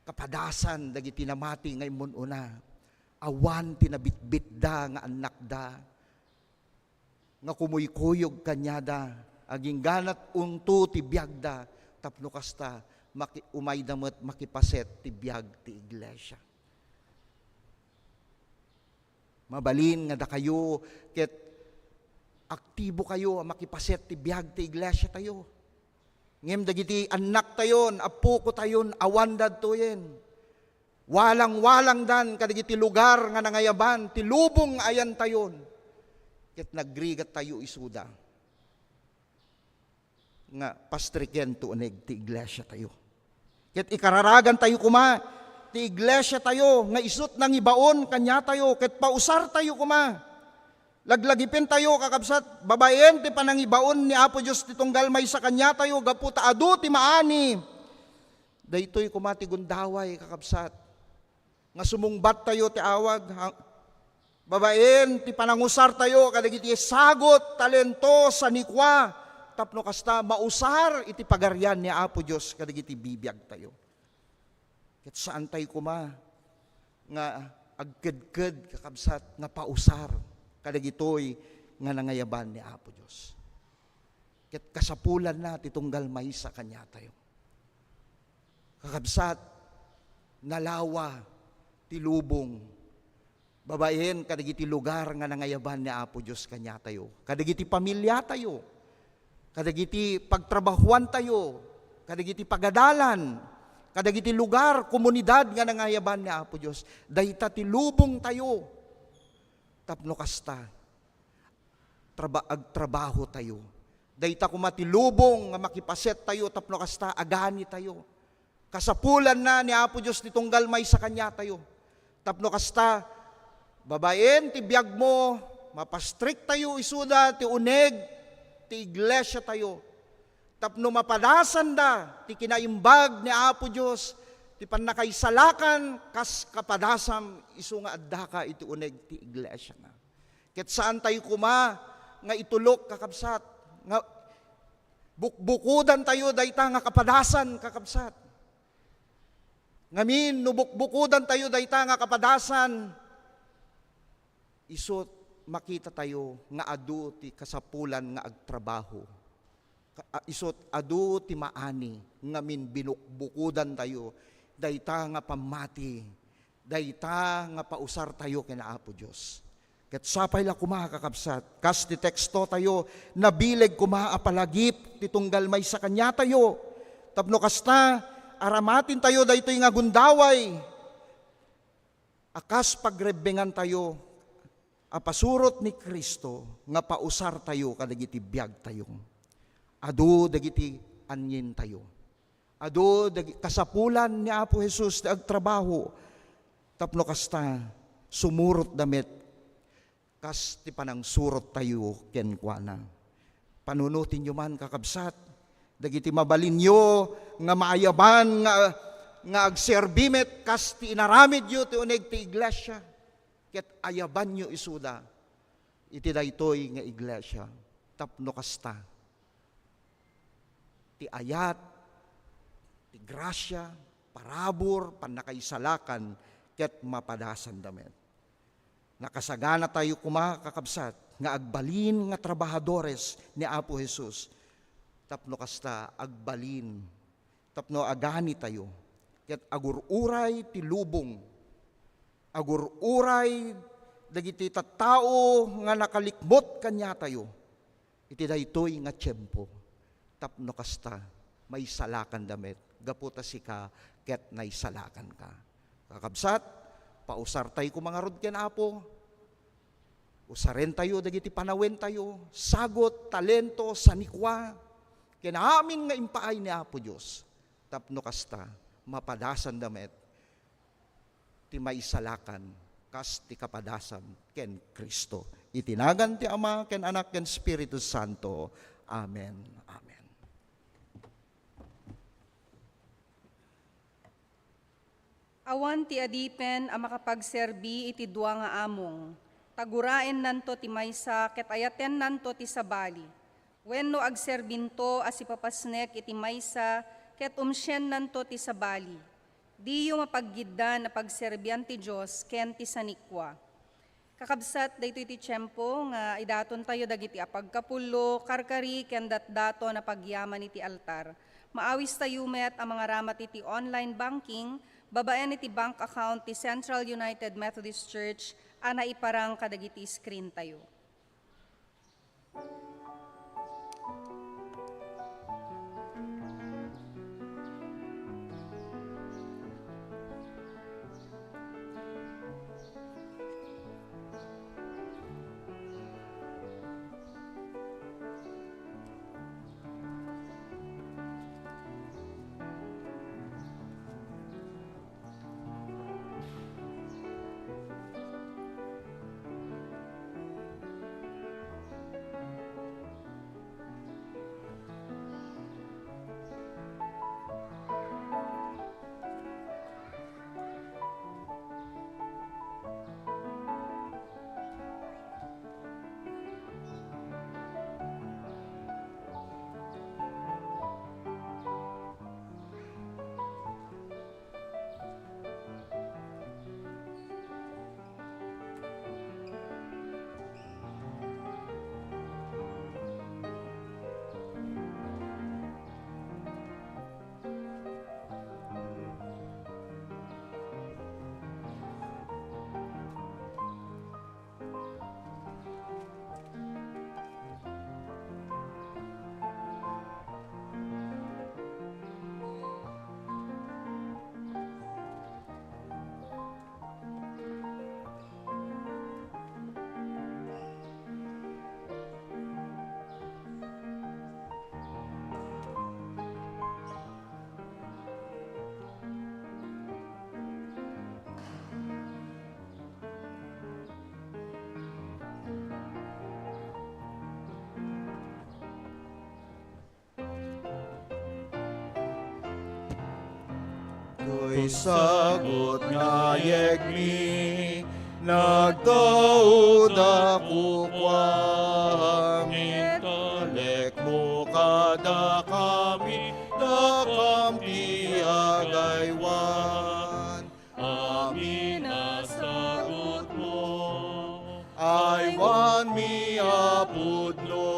kapadasan dagiti namati nga imununa. Awan tinabitbit da nga anak da, nga kumuykuyog kanya da, aging ganat unto ti biag da, tapno kasta, umay damat makipaset ti biag ti iglesia. Mabalin nga da kayo, ket aktibo kayo, makipaset ti biag ti iglesia tayo. Ngem dagiti anak tayon, apo ko tayon, awandad toyen. Walang-walang dan kadagiti lugar nga nangayaban, ti lubong nga ayan tayon. Ket nagrigat tayo isuda. Nga pastrikyan to uneg ti iglesia tayo. Ket ikararagan tayo kuma, ti iglesia tayo, nga isut nang ibaon kanya tayo, ket pausar tayo kuma. Laglagipin tayo kakabsat, babaen ti panangibaon ni Apo Diyos ti tunggal may sa kanya tayo, gaputa adu ti maani. Daytoy kumati gundaway kakabsat, nga sumungbat tayo ti awag, babaen ti panangusar tayo, kadagiti sagot, talento, sanikwa, tapno kasta mausar iti pagaryan ni Apo Diyos, kadagiti bibiyag tayo. Ket saan tayo kuma, nga agked-ked kakabsat, nga pausar, kadagitoy nga nangayaban ni Apo Diyos. Ket kasapulan na titunggal may sa kanya tayo. Kakabsat, nalawa, tilubong, babaen kadagiti lugar nga nangayaban ni Apo Diyos kanya tayo. Kadagiti pamilya tayo, kadagiti pagtrabahuan tayo, kadagiti pagadalan, kadagiti lugar, komunidad nga nangayaban ni Apo Diyos. Dayta tilubong tayo. Tapno kasta, agtrabaho tayo. Dayta kumatilubong nga makipaset tayo, tapno kasta, agani tayo. Kasapulan na ni Apo Diyos nitunggal may sa kanya tayo. Tapno kasta, babaen, ti biyag mo, mapastrik tayo isuda, ti uneg, ti iglesia tayo. Tapno mapadasan da, ti kinaimbag ni Apo Diyos, ti panakaisalakan, kas kapadasam, isu nga addaka iti uneg ti iglesia na. Ket saan tayo kuma, nga itulok kakabsat, nga bukbukudan tayo, dayta nga kapadasan kakabsat. Ngamin, nubukbukudan tayo, dayta nga kapadasan, isot makita tayo, nga adu ti kasapulan nga agtrabaho. Isot adu ti maani, ngamin binukbukudan tayo, dayta nga pamati, dayta nga pausar tayo kina Apo Diyos. Ket sapay la kumakakabsat, kas ti teksto tayo, nabileg kumaapalagip, titunggal may sa kanya tayo, tapno kasta, aramatin tayo, daytoy nga gundaway, akas pagrebengan tayo, apasurot ni Kristo, nga pausar tayo, kadagiti biyag tayo, adu dagiti anyin tayo. Ado, kasapulan ni Apo Jesus na agtrabaho, tapno kasta, sumurot damit, kas ti panang surot tayo, kenkwana. Panunutin nyo man kakabsat, dagiti mabalinyo, nga maayaban, nga agserbimet, kas ti inaramid nyo, ti uneg ti iglesia, ket ayaban nyo isuda, iti daytoy nga iglesia, tapno kasta, ti ayat, ti grasya, parabor, panakaisalakan, ket mapadasan damit. Nakasagana tayo kumakakabsat, nga agbalin nga trabahadores ni Apo Jesus. Tapno kasta, agbalin, tapno agani tayo, ket agururay ti lubong, agururay dagiti tattao nga nakalikmot kanya tayo, iti daytoy nga tiyempo, tapno kasta, may salakan damit, gaputa sika, ket naisalakan ka. Kakabsat, pausar tayo kumangarod ken Apo, usaren tayo, dagiti panawen tayo, sagot, talento, sanikwa, ken amin nga impaay ni Apo Diyos, tapno kasta, mapadasan damit, ti maisalakan, kas ti kapadasam, ken Kristo. Itinagan ti Ama, ken Anak, ken Espiritu Santo. Amen. Amen. Awan ti adipen a makapagserbi iti dua nga among. Taguraen nanto ti maysa ket ayaten nanto ti sabali. Wenno agserbinto as ipapasnek iti maysa ket umsyen nanto ti sabali. Diyo mapaggiddan na pagserbian ti Dios ken ti sanikwa. Kakabsat daytoy ti tiyempo nga idaton tayo dagiti apagkapulo, karkari ken datdato na pagyaman iti altar. Maawis tayo met ang mga ramat iti online banking, babaen iti bank account ti Central United Methodist Church, ana iparang kadagiti screen tayo. Dito'y sagot nga yegmi, nagtaod ako kwami, talek mo kada kami, dakampi agaywan. Amin na sagot mo, aywan mi apudno,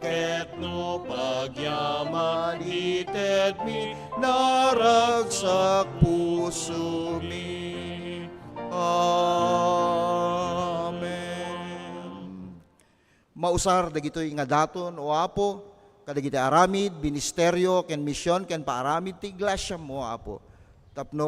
ket no pagyaman ited mi, naragsak puso mi. Amen. Mausar dagitoy nga daton o Apo, kadagiti aramid, ministeryo, ken misyon, ken paaramid ti iglesia mo Apo. Tapno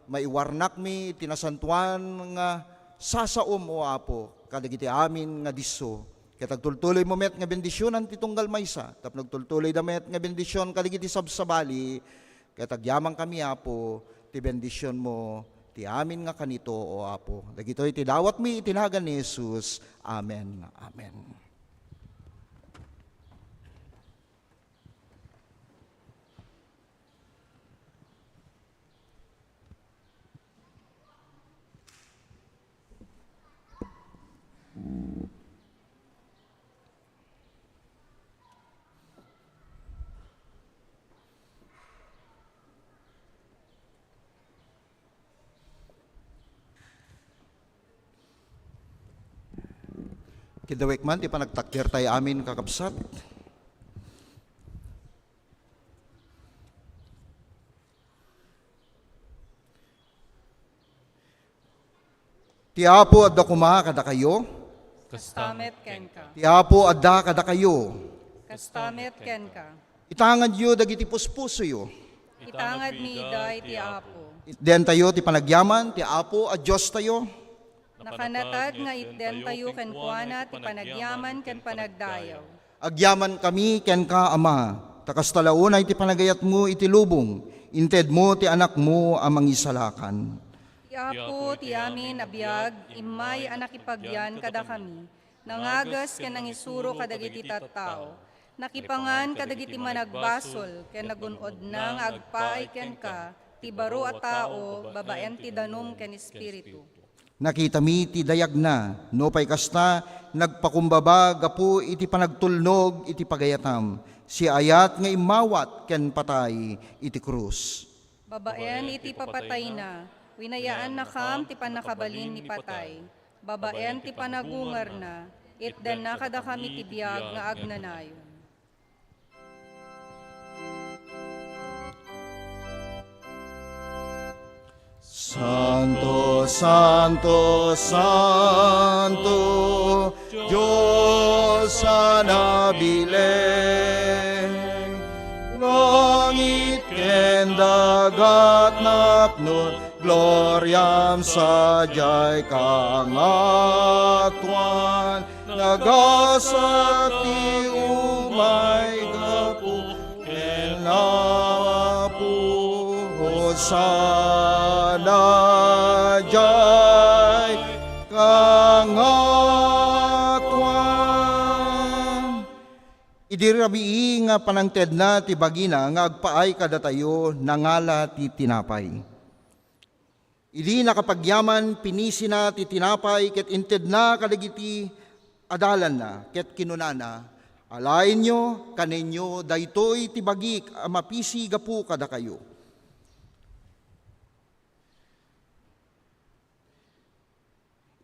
maiwarnak mi tinasantuan nga sasaom o Apo, kadagiti amin nga disso. Ket agtultuloy mo met nga bendisyonan ti tunggal maysa, tapno agtultuloy da met nga bendisyon kadagiti sabsabali, ket agyaman kami Apo, ti bendisyon mo ti amin nga kanito o Apo. Dagitoy ti dawat mi itinagan ni Jesus. Amen. Amen. Kidawek man, ti panagtakder tayo amin kakabsat. Ti Apo adda kuma kada kayo, Kastamet ken ka. ti Apo adda kada kayo. Kastamet ken ka. Itangan yu dagiti puspuso yu. Itangad mi iday ti Apo. Den tayo ti panagyaman, ti Apo a Diyos tayo. Nakanatad nga itden tayo ken kuana ti panagyaman ken panagdayaw. Agyaman kami ken ka Ama, takas talaunay ti panagayat mo iti lubong, inted mo ti anak mo amang isalakan. Ti Apo ti amin abiyag, imay anak ipagyan kada kami, nangagas ken nangisuro kadagiti tattao, nakipangan kadagiti managbasol, ken nagunod nang agpaay ken ka, ti baro a tao, babaen ti danom ken espiritu. Nakita mi ti dayag na, no pay kasta, nagpakumbaba, gapu iti panagtulnog, iti pagayatam, si ayat nga imawat ken patay, iti krus. Babaen iti papatay na, winayaan na kam ti panakabalin ni patay. Babaen ti panagungar na, itden na kada kami ti biyag nga agnanayon. Santo, Santo, Santo, Diyos sa nabileng, langit ken dagat napnot, gloriam sadyay kangatuan, nagasat ti umay gapu, ken lapu, Hosana jay kangatuan. Idirabii nga panangted na ti bagina nga agpaay kada tayo nangala ti tinapay. Idi nakapagyaman pinisi na ti tinapay ket inted na kadagiti adalan na ket kinunana. Alain nyo kaninyo daytoy ti bagik mapisi gapu kada kayo.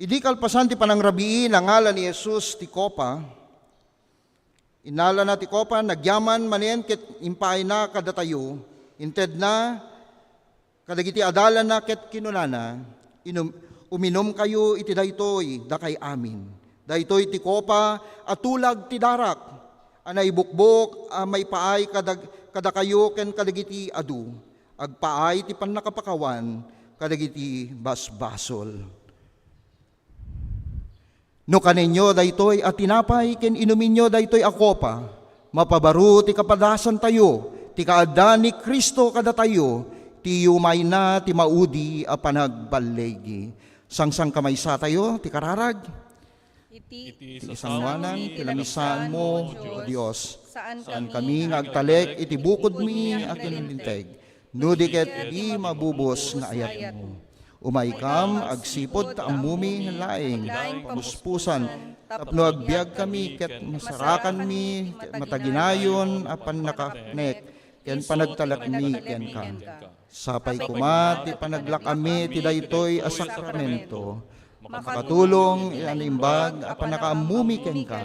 Idi kalpasan ti panangrabii nangalan ni Jesus ti kopa. Inala na ti kopa, nagyaman manen ket impay na kada tayo. Inted na kadagiti adalan na ket kinunana, uminom kayo iti daytoy dakay amin. Daytoy ti kopa atulag ti darak. Anay bukbok may paay kada kayo ken kadagiti adu. Agpaay ti pannakapakawan kadagiti basbasol. No kaninyo daytoy at tinapay ken inuminyo daytoy a kopa, mapabaru ti kapadasan tayo, ti kaadda ni Kristo kada tayo, ti umay na ti maudi a panagbalegi. Sangsang kamaysa tayo, ti kararag. Iti Isangwanan, tilamisan mo, O Diyos. Saan Saan kami ngagtalek, iti bukod mi akin linteg. no di ket di mabubos nga ayat mo. Umaykam, agsipod ta amumi nga laing, pamuspusan, tapno agbiag kami, ket masarakan mi, ket mataginayon, apan nakaknek, ken panagtalak mi, ken ka. Sapay kuma, ti panaglak kami, ti daytoy a sakramento, makatulong, ianimbag, apan nakaamumi, ken ka.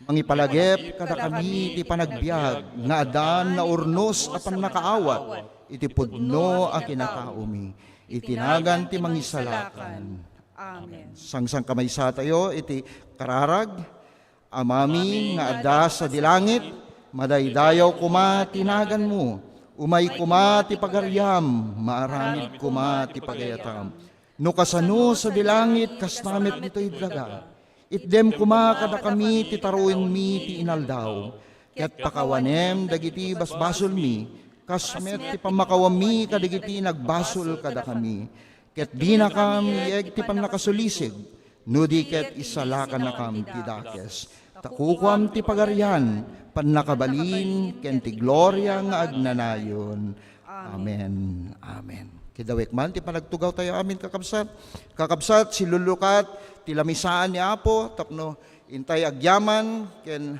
Mangipalagep, kada kami, ti panagbiag, nga adan na urnos, apan nakaawat, iti pudno a kinakaumi. Itinagan ti mangisalakan. Amen. Sangsang kamay sa tayo, iti kararag, amami nga adda sa dilangit, madaydayaw kuma tinagan mo, umay kuma ti pagaryam, maaramid kuma ti pagayatam. No kasano sa dilangit, kastamit nito'y daga, itdem kuma kada kami ti taruin mi ti inaldaw, ket pakawanem dagiti basbasol mi, kasmet ti pamakawami kadigiti nagbasol kada kami. Ket di na kami yeg ti panakasulisig, no di ket isalakan na kam ti dakes. Takukwam ti pagaryan, panakabalin, ken ti gloria nga agnanayon. Amen. Amen. Kidawek man, ti panagtugaw tayo amin kakabsat. Kakabsat, silulukat, ti lamisaan ni Apo, tapno intay agyaman, ken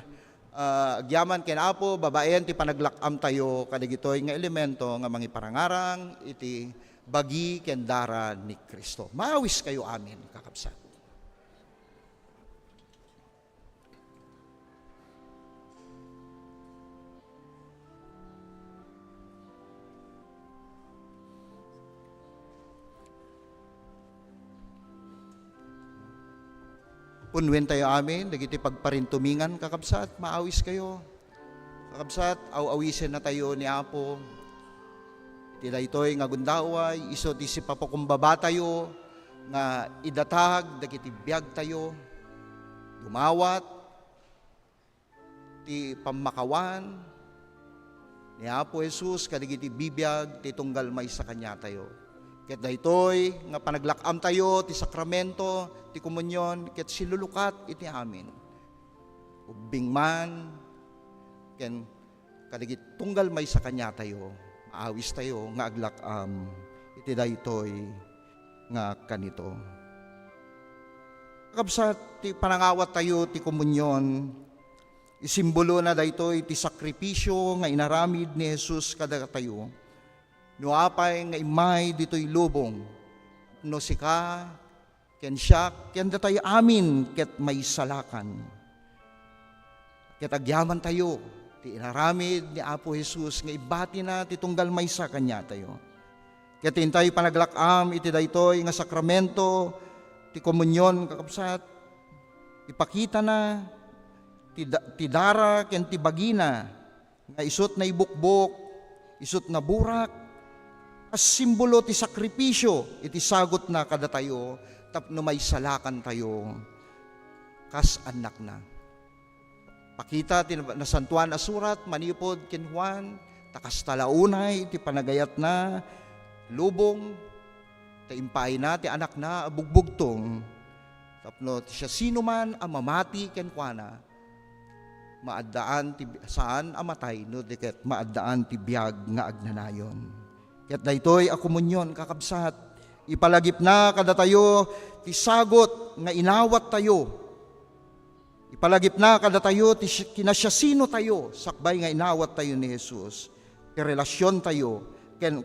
agyaman ken Apo, babaen ti panaglakam tayo kadigitoy nga elemento nga mangiparangarang iti bagi ken dara ni Kristo. Maawis kayo amin kakabsat. Punwen tayo amin, dagiti pagparintumingan kakabsat, maawis kayo. Kakabsat, aw-awisin na tayo ni Apo. Tila ito'y nga gundaway, iso ti si papakumbaba tayo, nga idatag, dagiti biyag tayo, dumawat, ti pamakawan, ni Apo Jesus, kadigiti bibiyag, ti tunggal may sa kanya tayo. Ket daytoy nga panaglakam tayo ti sakramento ti komunyon ket silulukat iti amin. Ubing man ken kadigit tunggal may sa kanya tayo, maawis tayo nga aglakam iti daytoy nga kanito. Kakabsat ti panangawat tayo ti komunyon, isimbolo na daytoy ti sakripisyo nga inaramid ni Jesus kada tayo. No apay nga imay dito'y lubong, no sika, ken siya, ken datay amin, ket may salakan. Ket agyaman tayo, ti inaramid ni Apo Jesus, nga ibati na ti tunggal may sa kanya tayo. Ket intay panaglakam, iti daytoy nga sakramento, ti komunyon, kakabsat, ipakita na, ti dara, ken ti bagina, nga isot na ibukbok, isot na burak, as simbolo ti sakripisyo, iti sagot na kada tayo, tapno may salakan tayo, kas anak na. Pakita ti nasantuan na surat, manipod ken Juan, takas talaunay, ti panagayat na, lubong, taimpay na, ti anak na, bugbugtong, tapno ti siya sino man ang mamati ken Juana, maadaan ti saan amatay, no diket maadaan ti biag nga agnanayon. Ket daytoy a komunyon kakabsat, ipalagip na kada tayo ti sagot nga inawat tayo. Ipalagip na kada tayo ti kinasyasino tayo, sakbay nga inawat tayo ni Jesus. Ti relasyon tayo, ken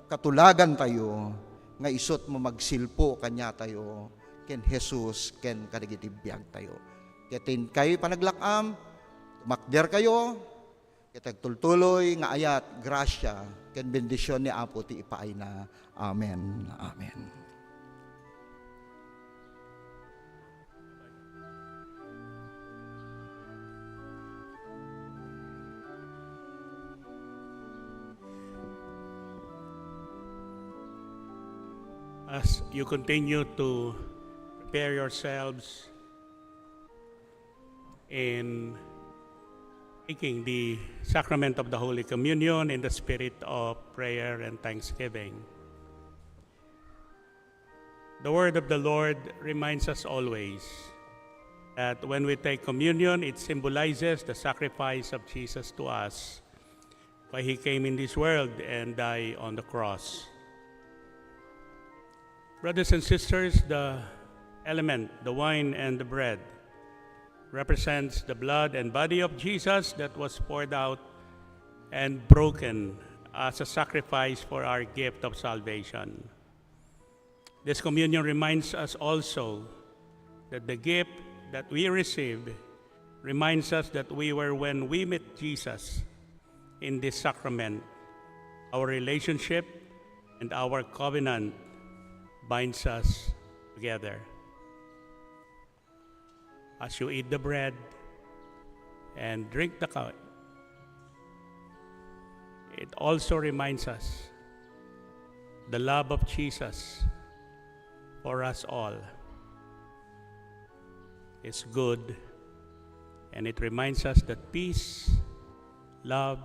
katulagan tayo, nga isot mo magsilpo kanya tayo, ken Jesus, ken kadigiti biag tayo. Ketin kayo panaglakam, makder kayo, kitagtultuloy nga ayat, grasya, ken bendisyon ni Apo ti ipaay na. Amen. Amen. As you continue to prepare yourselves in taking the sacrament of the Holy Communion in the spirit of prayer and thanksgiving. The word of the Lord reminds us always that when we take communion, it symbolizes the sacrifice of Jesus to us. why He came in this world and died on the cross. Brothers and sisters, the element, the wine and the bread, represents the blood and body of Jesus that was poured out and broken as a sacrifice for our gift of salvation. This communion reminds us also that the gift that we receive reminds us that we were when we met Jesus in this sacrament. Our relationship and our covenant binds us together. As you eat the bread and drink the cup, it also reminds us the love of Jesus for us all is good, and it reminds us that peace, love,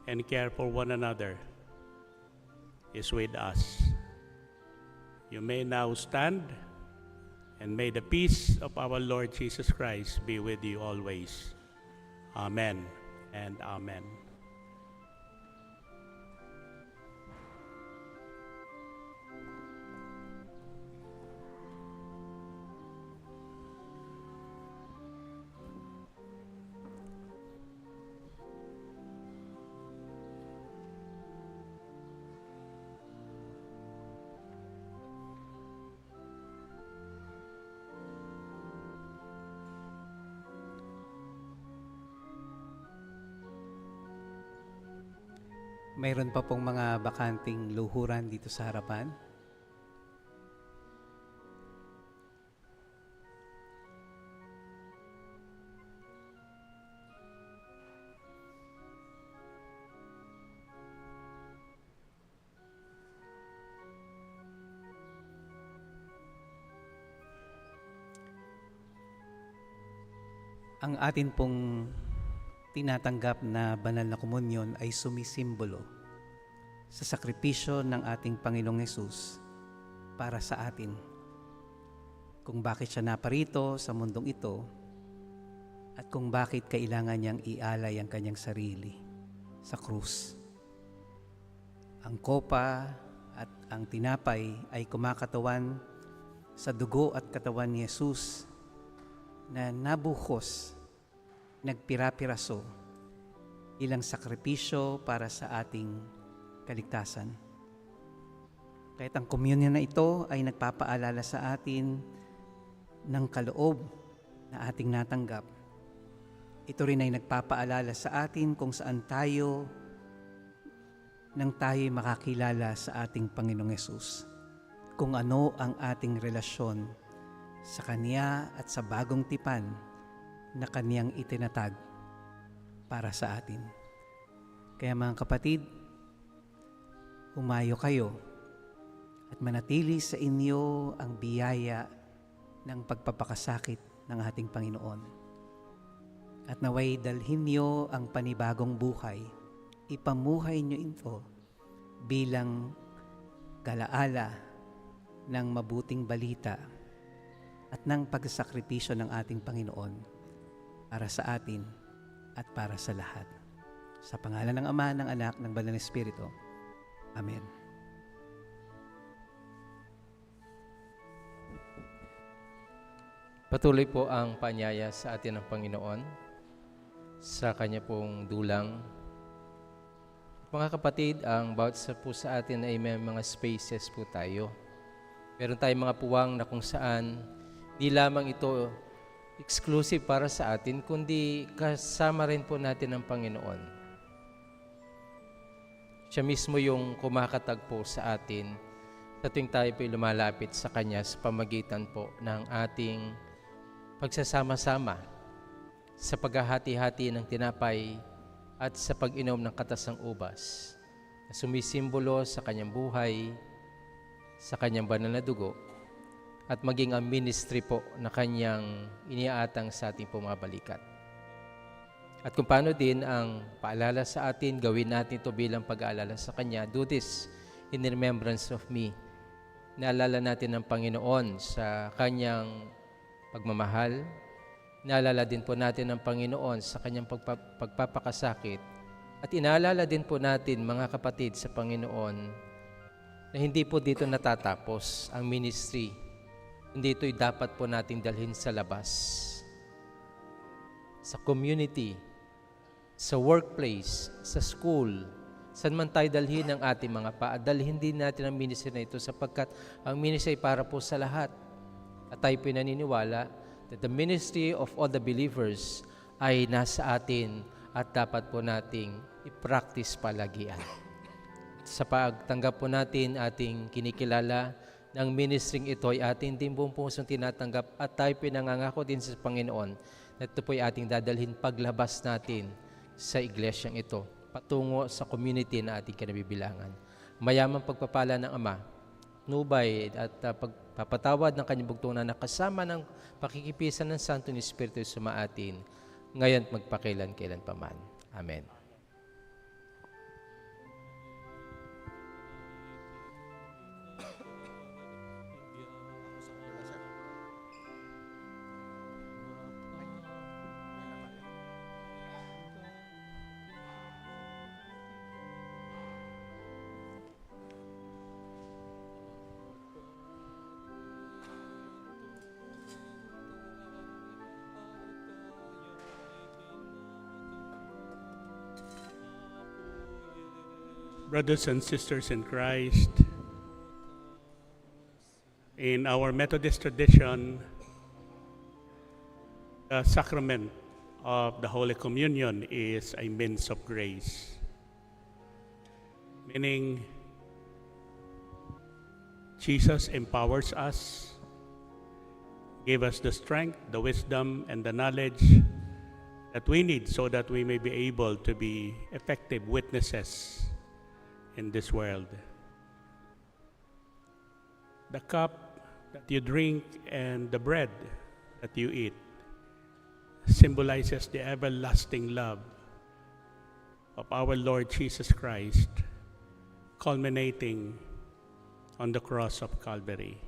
and care for one another is with us. You may now stand, and may the peace of our Lord Jesus Christ be with you always. Amen and amen. Mayroon pa pong mga bakanting luhuran dito sa harapan. Ang atin pong tinatanggap na banal na komunyon ay sumisimbolo sa sakripisyo ng ating Panginoong Hesus para sa atin. Kung bakit siya naparito sa mundong ito at kung bakit kailangan niyang ialay ang kanyang sarili sa krus. Ang kopa at ang tinapay ay kumakatawan sa dugo at katawan ni Hesus na nabuhos, nagpira-piraso ilang sakripisyo para sa ating kaligtasan. Kahit ang communion na ito ay nagpapaalala sa atin ng kaloob na ating natanggap. Ito rin ay nagpapaalala sa atin kung saan tayo nang tayo makakilala sa ating Panginoong Hesus. Kung ano ang ating relasyon sa Kanya at sa bagong tipan na Kaniyang itinatag para sa atin. Kaya mga kapatid, humayo kayo at manatili sa inyo ang biyaya ng pagpapakasakit ng ating Panginoon. At naway dalhin niyo ang panibagong buhay, ipamuhay niyo ito bilang galaala ng mabuting balita at ng pagsakripisyo ng ating Panginoon para sa atin at para sa lahat. Sa pangalan ng Ama, ng Anak, ng Banal na Espiritu. Amen. Patuloy po ang paanyaya sa atin ng Panginoon sa Kanya pong dulang. Mga kapatid, ang bawat isa po sa atin ay may mga spaces po tayo. Meron tayong mga puwang na kung saan di lamang ito exclusive para sa atin, kundi kasama rin po natin ang Panginoon. Siya mismo yung kumakatagpo sa atin sa tuwing tayo po'y lumalapit sa Kanya sa pamagitan po ng ating pagsasama-sama sa paghahati-hati ng tinapay at sa pag-inom ng katas ng ubas na sumisimbolo sa Kanyang buhay, sa Kanyang banal na dugo, at maging ang ministry po na Kanyang iniaatang sa ating pumabalikat. At kung paano din ang paalala sa atin, gawin natin ito bilang pag-aalala sa Kanya. Do this in remembrance of me. Naalala natin ang Panginoon sa Kanyang pagmamahal. Naalala din po natin ang Panginoon sa Kanyang pagpapakasakit At inaalala din po natin, mga kapatid sa Panginoon, na hindi po dito natatapos ang ministry. Hindi ito'y dapat po nating dalhin sa labas, sa community, sa workplace, sa school, saan man tayo dalhin ang ating mga dalhin din natin ang ministry na ito sapagkat ang ministry ay para po sa lahat. At tayo pinaniniwala that the ministry of all the believers ay nasa atin at dapat po nating i-practice palagian. Sa pagtanggap po natin ating kinikilala ng ministring ito ay ating din buong pusong tinatanggap at tayo pinangangako din sa Panginoon na ito po ay ating dadalhin paglabas natin sa iglesyang ito patungo sa community na ating kinabibilangan. Mayamang pagpapala ng Ama, nubay at pagpapatawad ng kanyang bugtong na kasama ng pakikipisan ng Santo ni Espiritu sumaatin, ngayon at magpakailan-kailan paman. Amen. Brothers and sisters in Christ, in our Methodist tradition, the sacrament of the Holy Communion is a means of grace. Meaning, Jesus empowers us, give us the strength, the wisdom, and the knowledge that we need so that we may be able to be effective witnesses in this world. The cup that you drink and the bread that you eat symbolizes the everlasting love of our Lord Jesus Christ, culminating on the cross of Calvary.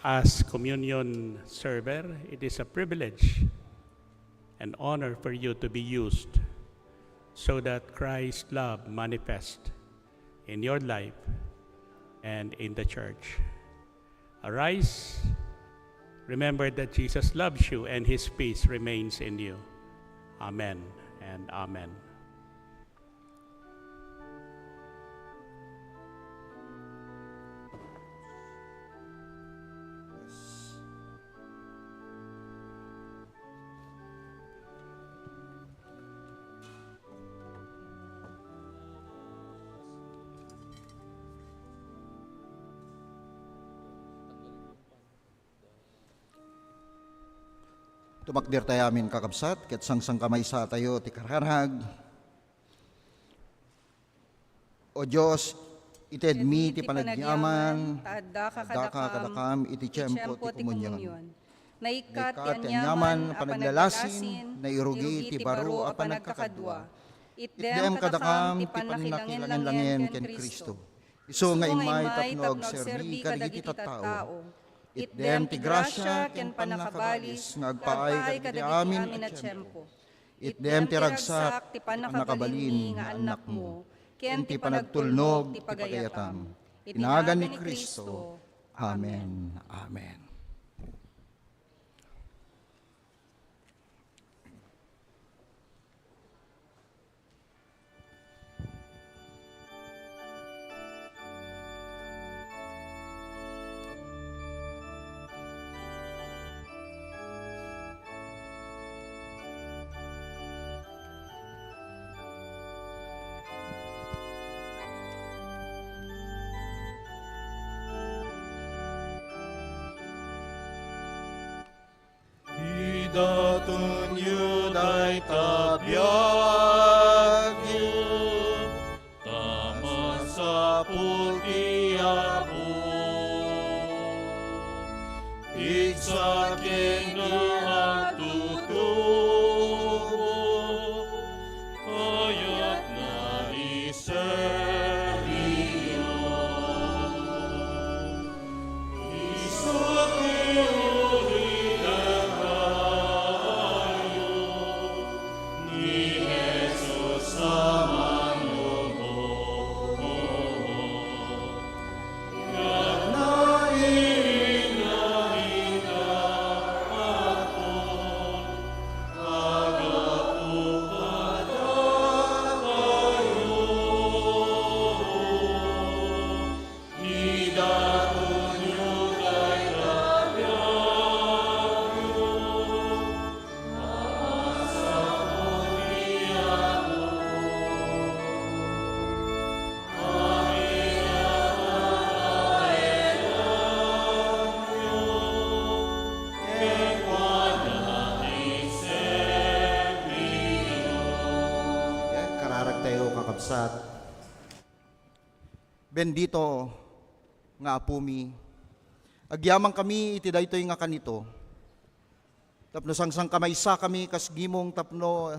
As communion server, it is a privilege and honor for you to be used so that Christ's love manifest in your life and in the church. Arise, remember that Jesus loves you and His peace remains in you. Amen and amen. Tumakdir tayo amin kakabsat, ket sangsang kamay sa tayo ti kararag. O Diyos, ited mi ti panagyaman, adda kadakam iti tiyempo ti komunyon. Naikat Naikat ti ti anyaman panaglalasin, nairugi ti baro a panagkakadwa. Itdem kadakam ti panakilangin-langin ken Kristo. Isu nga imay tapnog serbi kadagiti tattao. Itdem ti grasya ken panakabalis nga agpaay kadagiti amin at tiyempo. Itdem ti ragsak ti panakabalin nga anak mo, ken ti panagtulnog ti pagayatam. Inagan ni Kristo. Amen. Amen. Datun yuday tabiyag yun, tama sa pulti apo. Igsakin ang tutubo, ayat na iseriyo. Isakin ni kasat. Bendito nga apumi. Agyamang kami iti daytoy nga kanito. Tapno sangsang kamaysa kami kasgimong tapno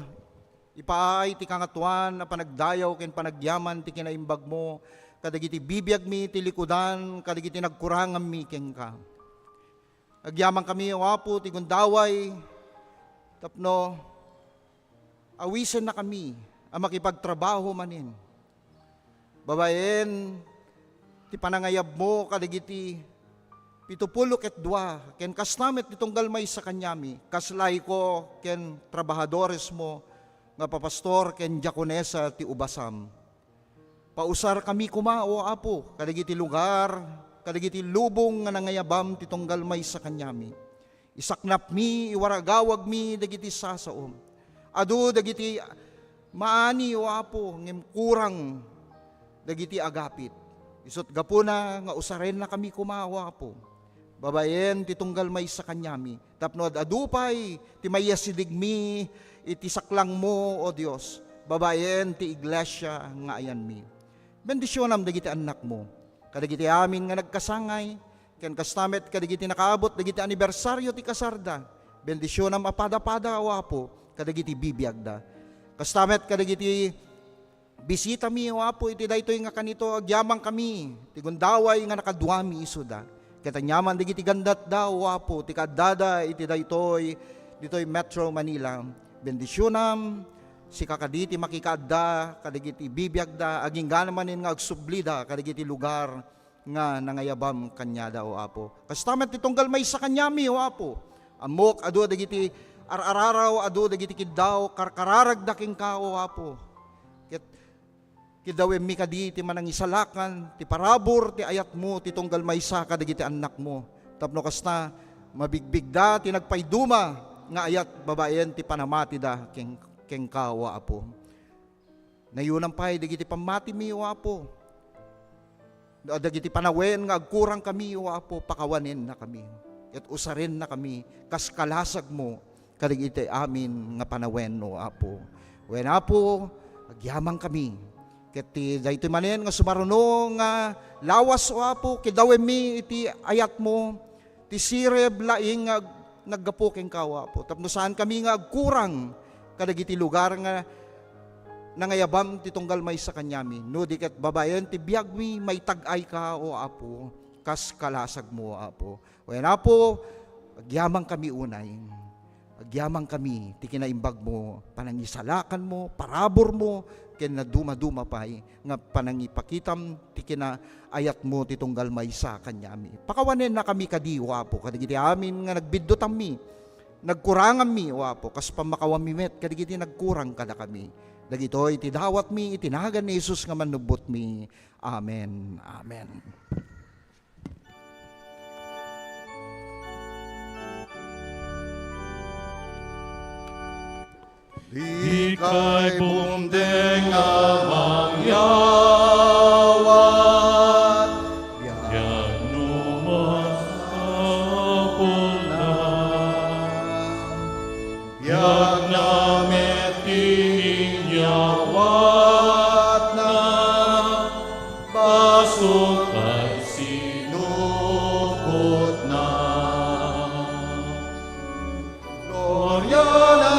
ipaay ti kangatuan na panagdayaw ken panagyaman ti kinaimbag mo. Kadagiti bibiyag mi ti likudan, kadagiti nagkurangam mi ken ka. Agyamang kami o Apo ti gundaway tapno awisen na kami ang makipagtrabaho manin. Babaen, ti panangayab mo kadagiti 72 ken kasnamet nitong galmay sa kanyami, kaslay ko ken trabahadores mo nga papastor ken diakonesa ti ubasam. Pausar kami kuma o Apo kadagiti lugar, kadagiti lubong nga nangayabam ti tunggal may sa kanyami. Isaknap mi, iwaragawag mi dagiti sasaom. Adu dagiti maani o Apo ngem kurang dagiti agapit. Isot gapuna nga usaren na kami kumawa po. Babayen ti tunggal may sa kanyami. Tapno adupay ti mayasidig mi iti saklang mo o Dios. Babayen ti iglesia nga ayan mi. Bendisyonam dagiti anak mo. Kadagiti amin nga nagkasangay, ken kastamet kadagiti nakaabot dagiti anibersaryo ti kasarda. Bendisyonam apada-pada o Apo kadagiti bibiyag da. Kastamet kadagiti bisita mi o Apo iti daytoy nga kanito agyamang kami ti gundaway nga nakaduami isuda. Katanyaman digiti gandat daw o Apo ti kaddada iti daytoy Metro Manila. Bendisyonam si kakaditi makikadda kadagiti bibiyag da aging ganamanin nga agsublida kadagiti lugar nga nangayabam kanya da o Apo. Kastamet ti tunggal may sa kanyami o Apo. Amok adu dagiti araraw adu dagiti kiddaw karkararagdaking ka o Apo. Kidawem mi kadi ti manangisalakan, ti parabor, ti ayat mo, ti tunggal maysa kadagiti anak mo. Tapno kasta, mabigbigda, ti nagpayduma, nga ayat babaen ti panamati da, keng kawa Apo. Nayunang pay, dagiti pamati mi o Apo. Dagiti panawen, nga agkurang kami o Apo, pakawanin na kami. At usarin na kami, kaskalasag mo, kadagiti amin nga panawen o Apo. Wen Apo, agyamang kami. Kiti daytoy manen nga sumaruno nga lawas o Apo kidawem mi iti ayat mo ti sireb laing nga naggapo ken kawa Apo. Tapno saan kami nga agkurang kadagiti lugar nga nangayabam ti tunggal may sa kanyami. No di ket babayen ti biag mi may tag-ay ka o Apo kas kalasag mo Apo. Wen Apo agyamang kami unay. Agyamang kami ti kinaimbag mo, panangisalakan mo, parabor mo, ken na duma-duma pay nga panangipakitam ti kinaayat mo ti tunggal maysa kanyami. Pakawanen na kami kadi o Apo, kadagiti amin nga nagbiddotam mi, nagkurangam mi o Apo, kas pamakawam mi met kadagiti nagkurang kada kami. Dagitoy ti dawat mi itinagan ni Jesus nga manubot mi. Amen. Amen. Di kay bumdeng amangyawat, yan numasapol na, yan namet inyawat na, basok ay sinukot na. Gloria na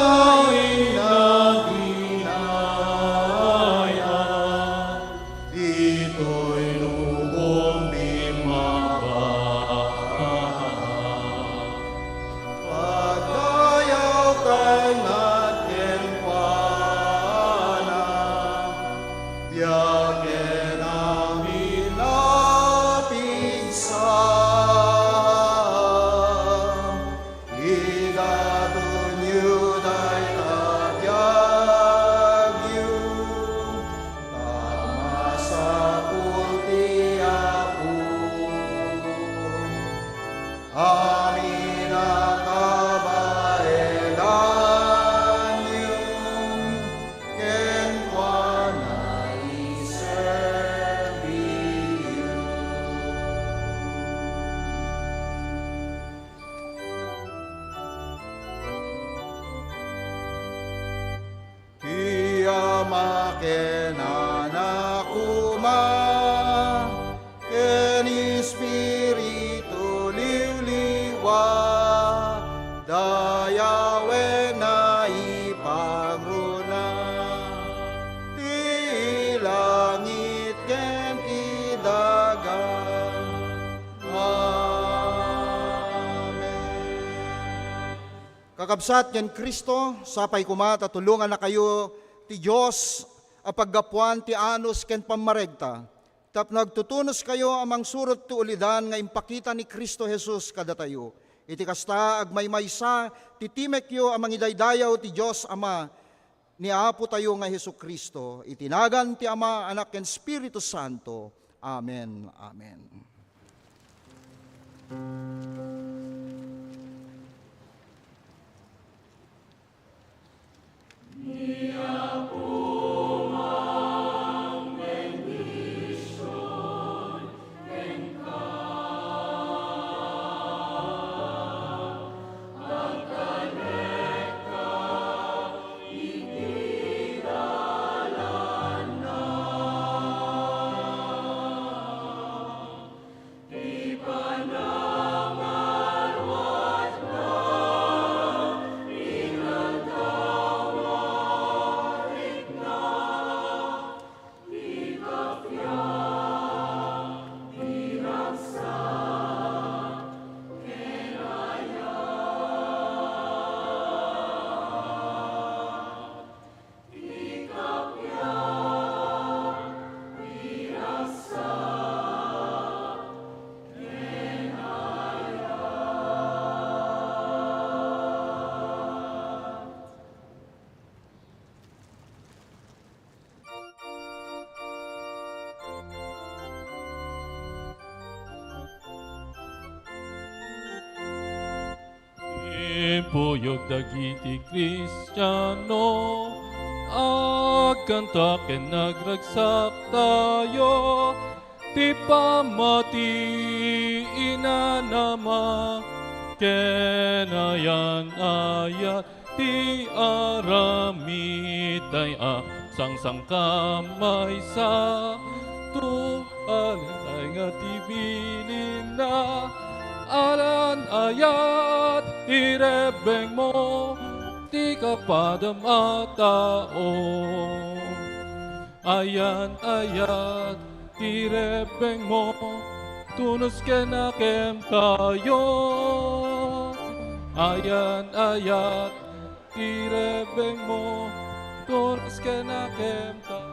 makenan Kakabsat ken Kristo, sapay kumata tulungan na kayo ti Diyos a paggapuan ti anos ken pamaregta. Tap nagtutunos kayo amang surot ti ulidan nga impakita ni Kristo Jesus kadatayo. Iti kasta agmaymaysa ti timekyo amang idaydayaw ti Diyos Ama ni Apo tayo nga Hesu Kristo. Itinagan ti Ama, Anak ken Espiritu Santo. Amen. Amen. Ipuyog dagiti Kristiyano, agkanta ken nagragsak tayo, ti pamati inanama, ken ayan ti aramitay sangsang kamay sa tuhalay nga ti bilin na alan ayat irebeng mo ti kapadamataon. Ayan ayat irebeng mo tunos kenakem kayo. Ayan ayat irebeng mo tunos kenakem kayo.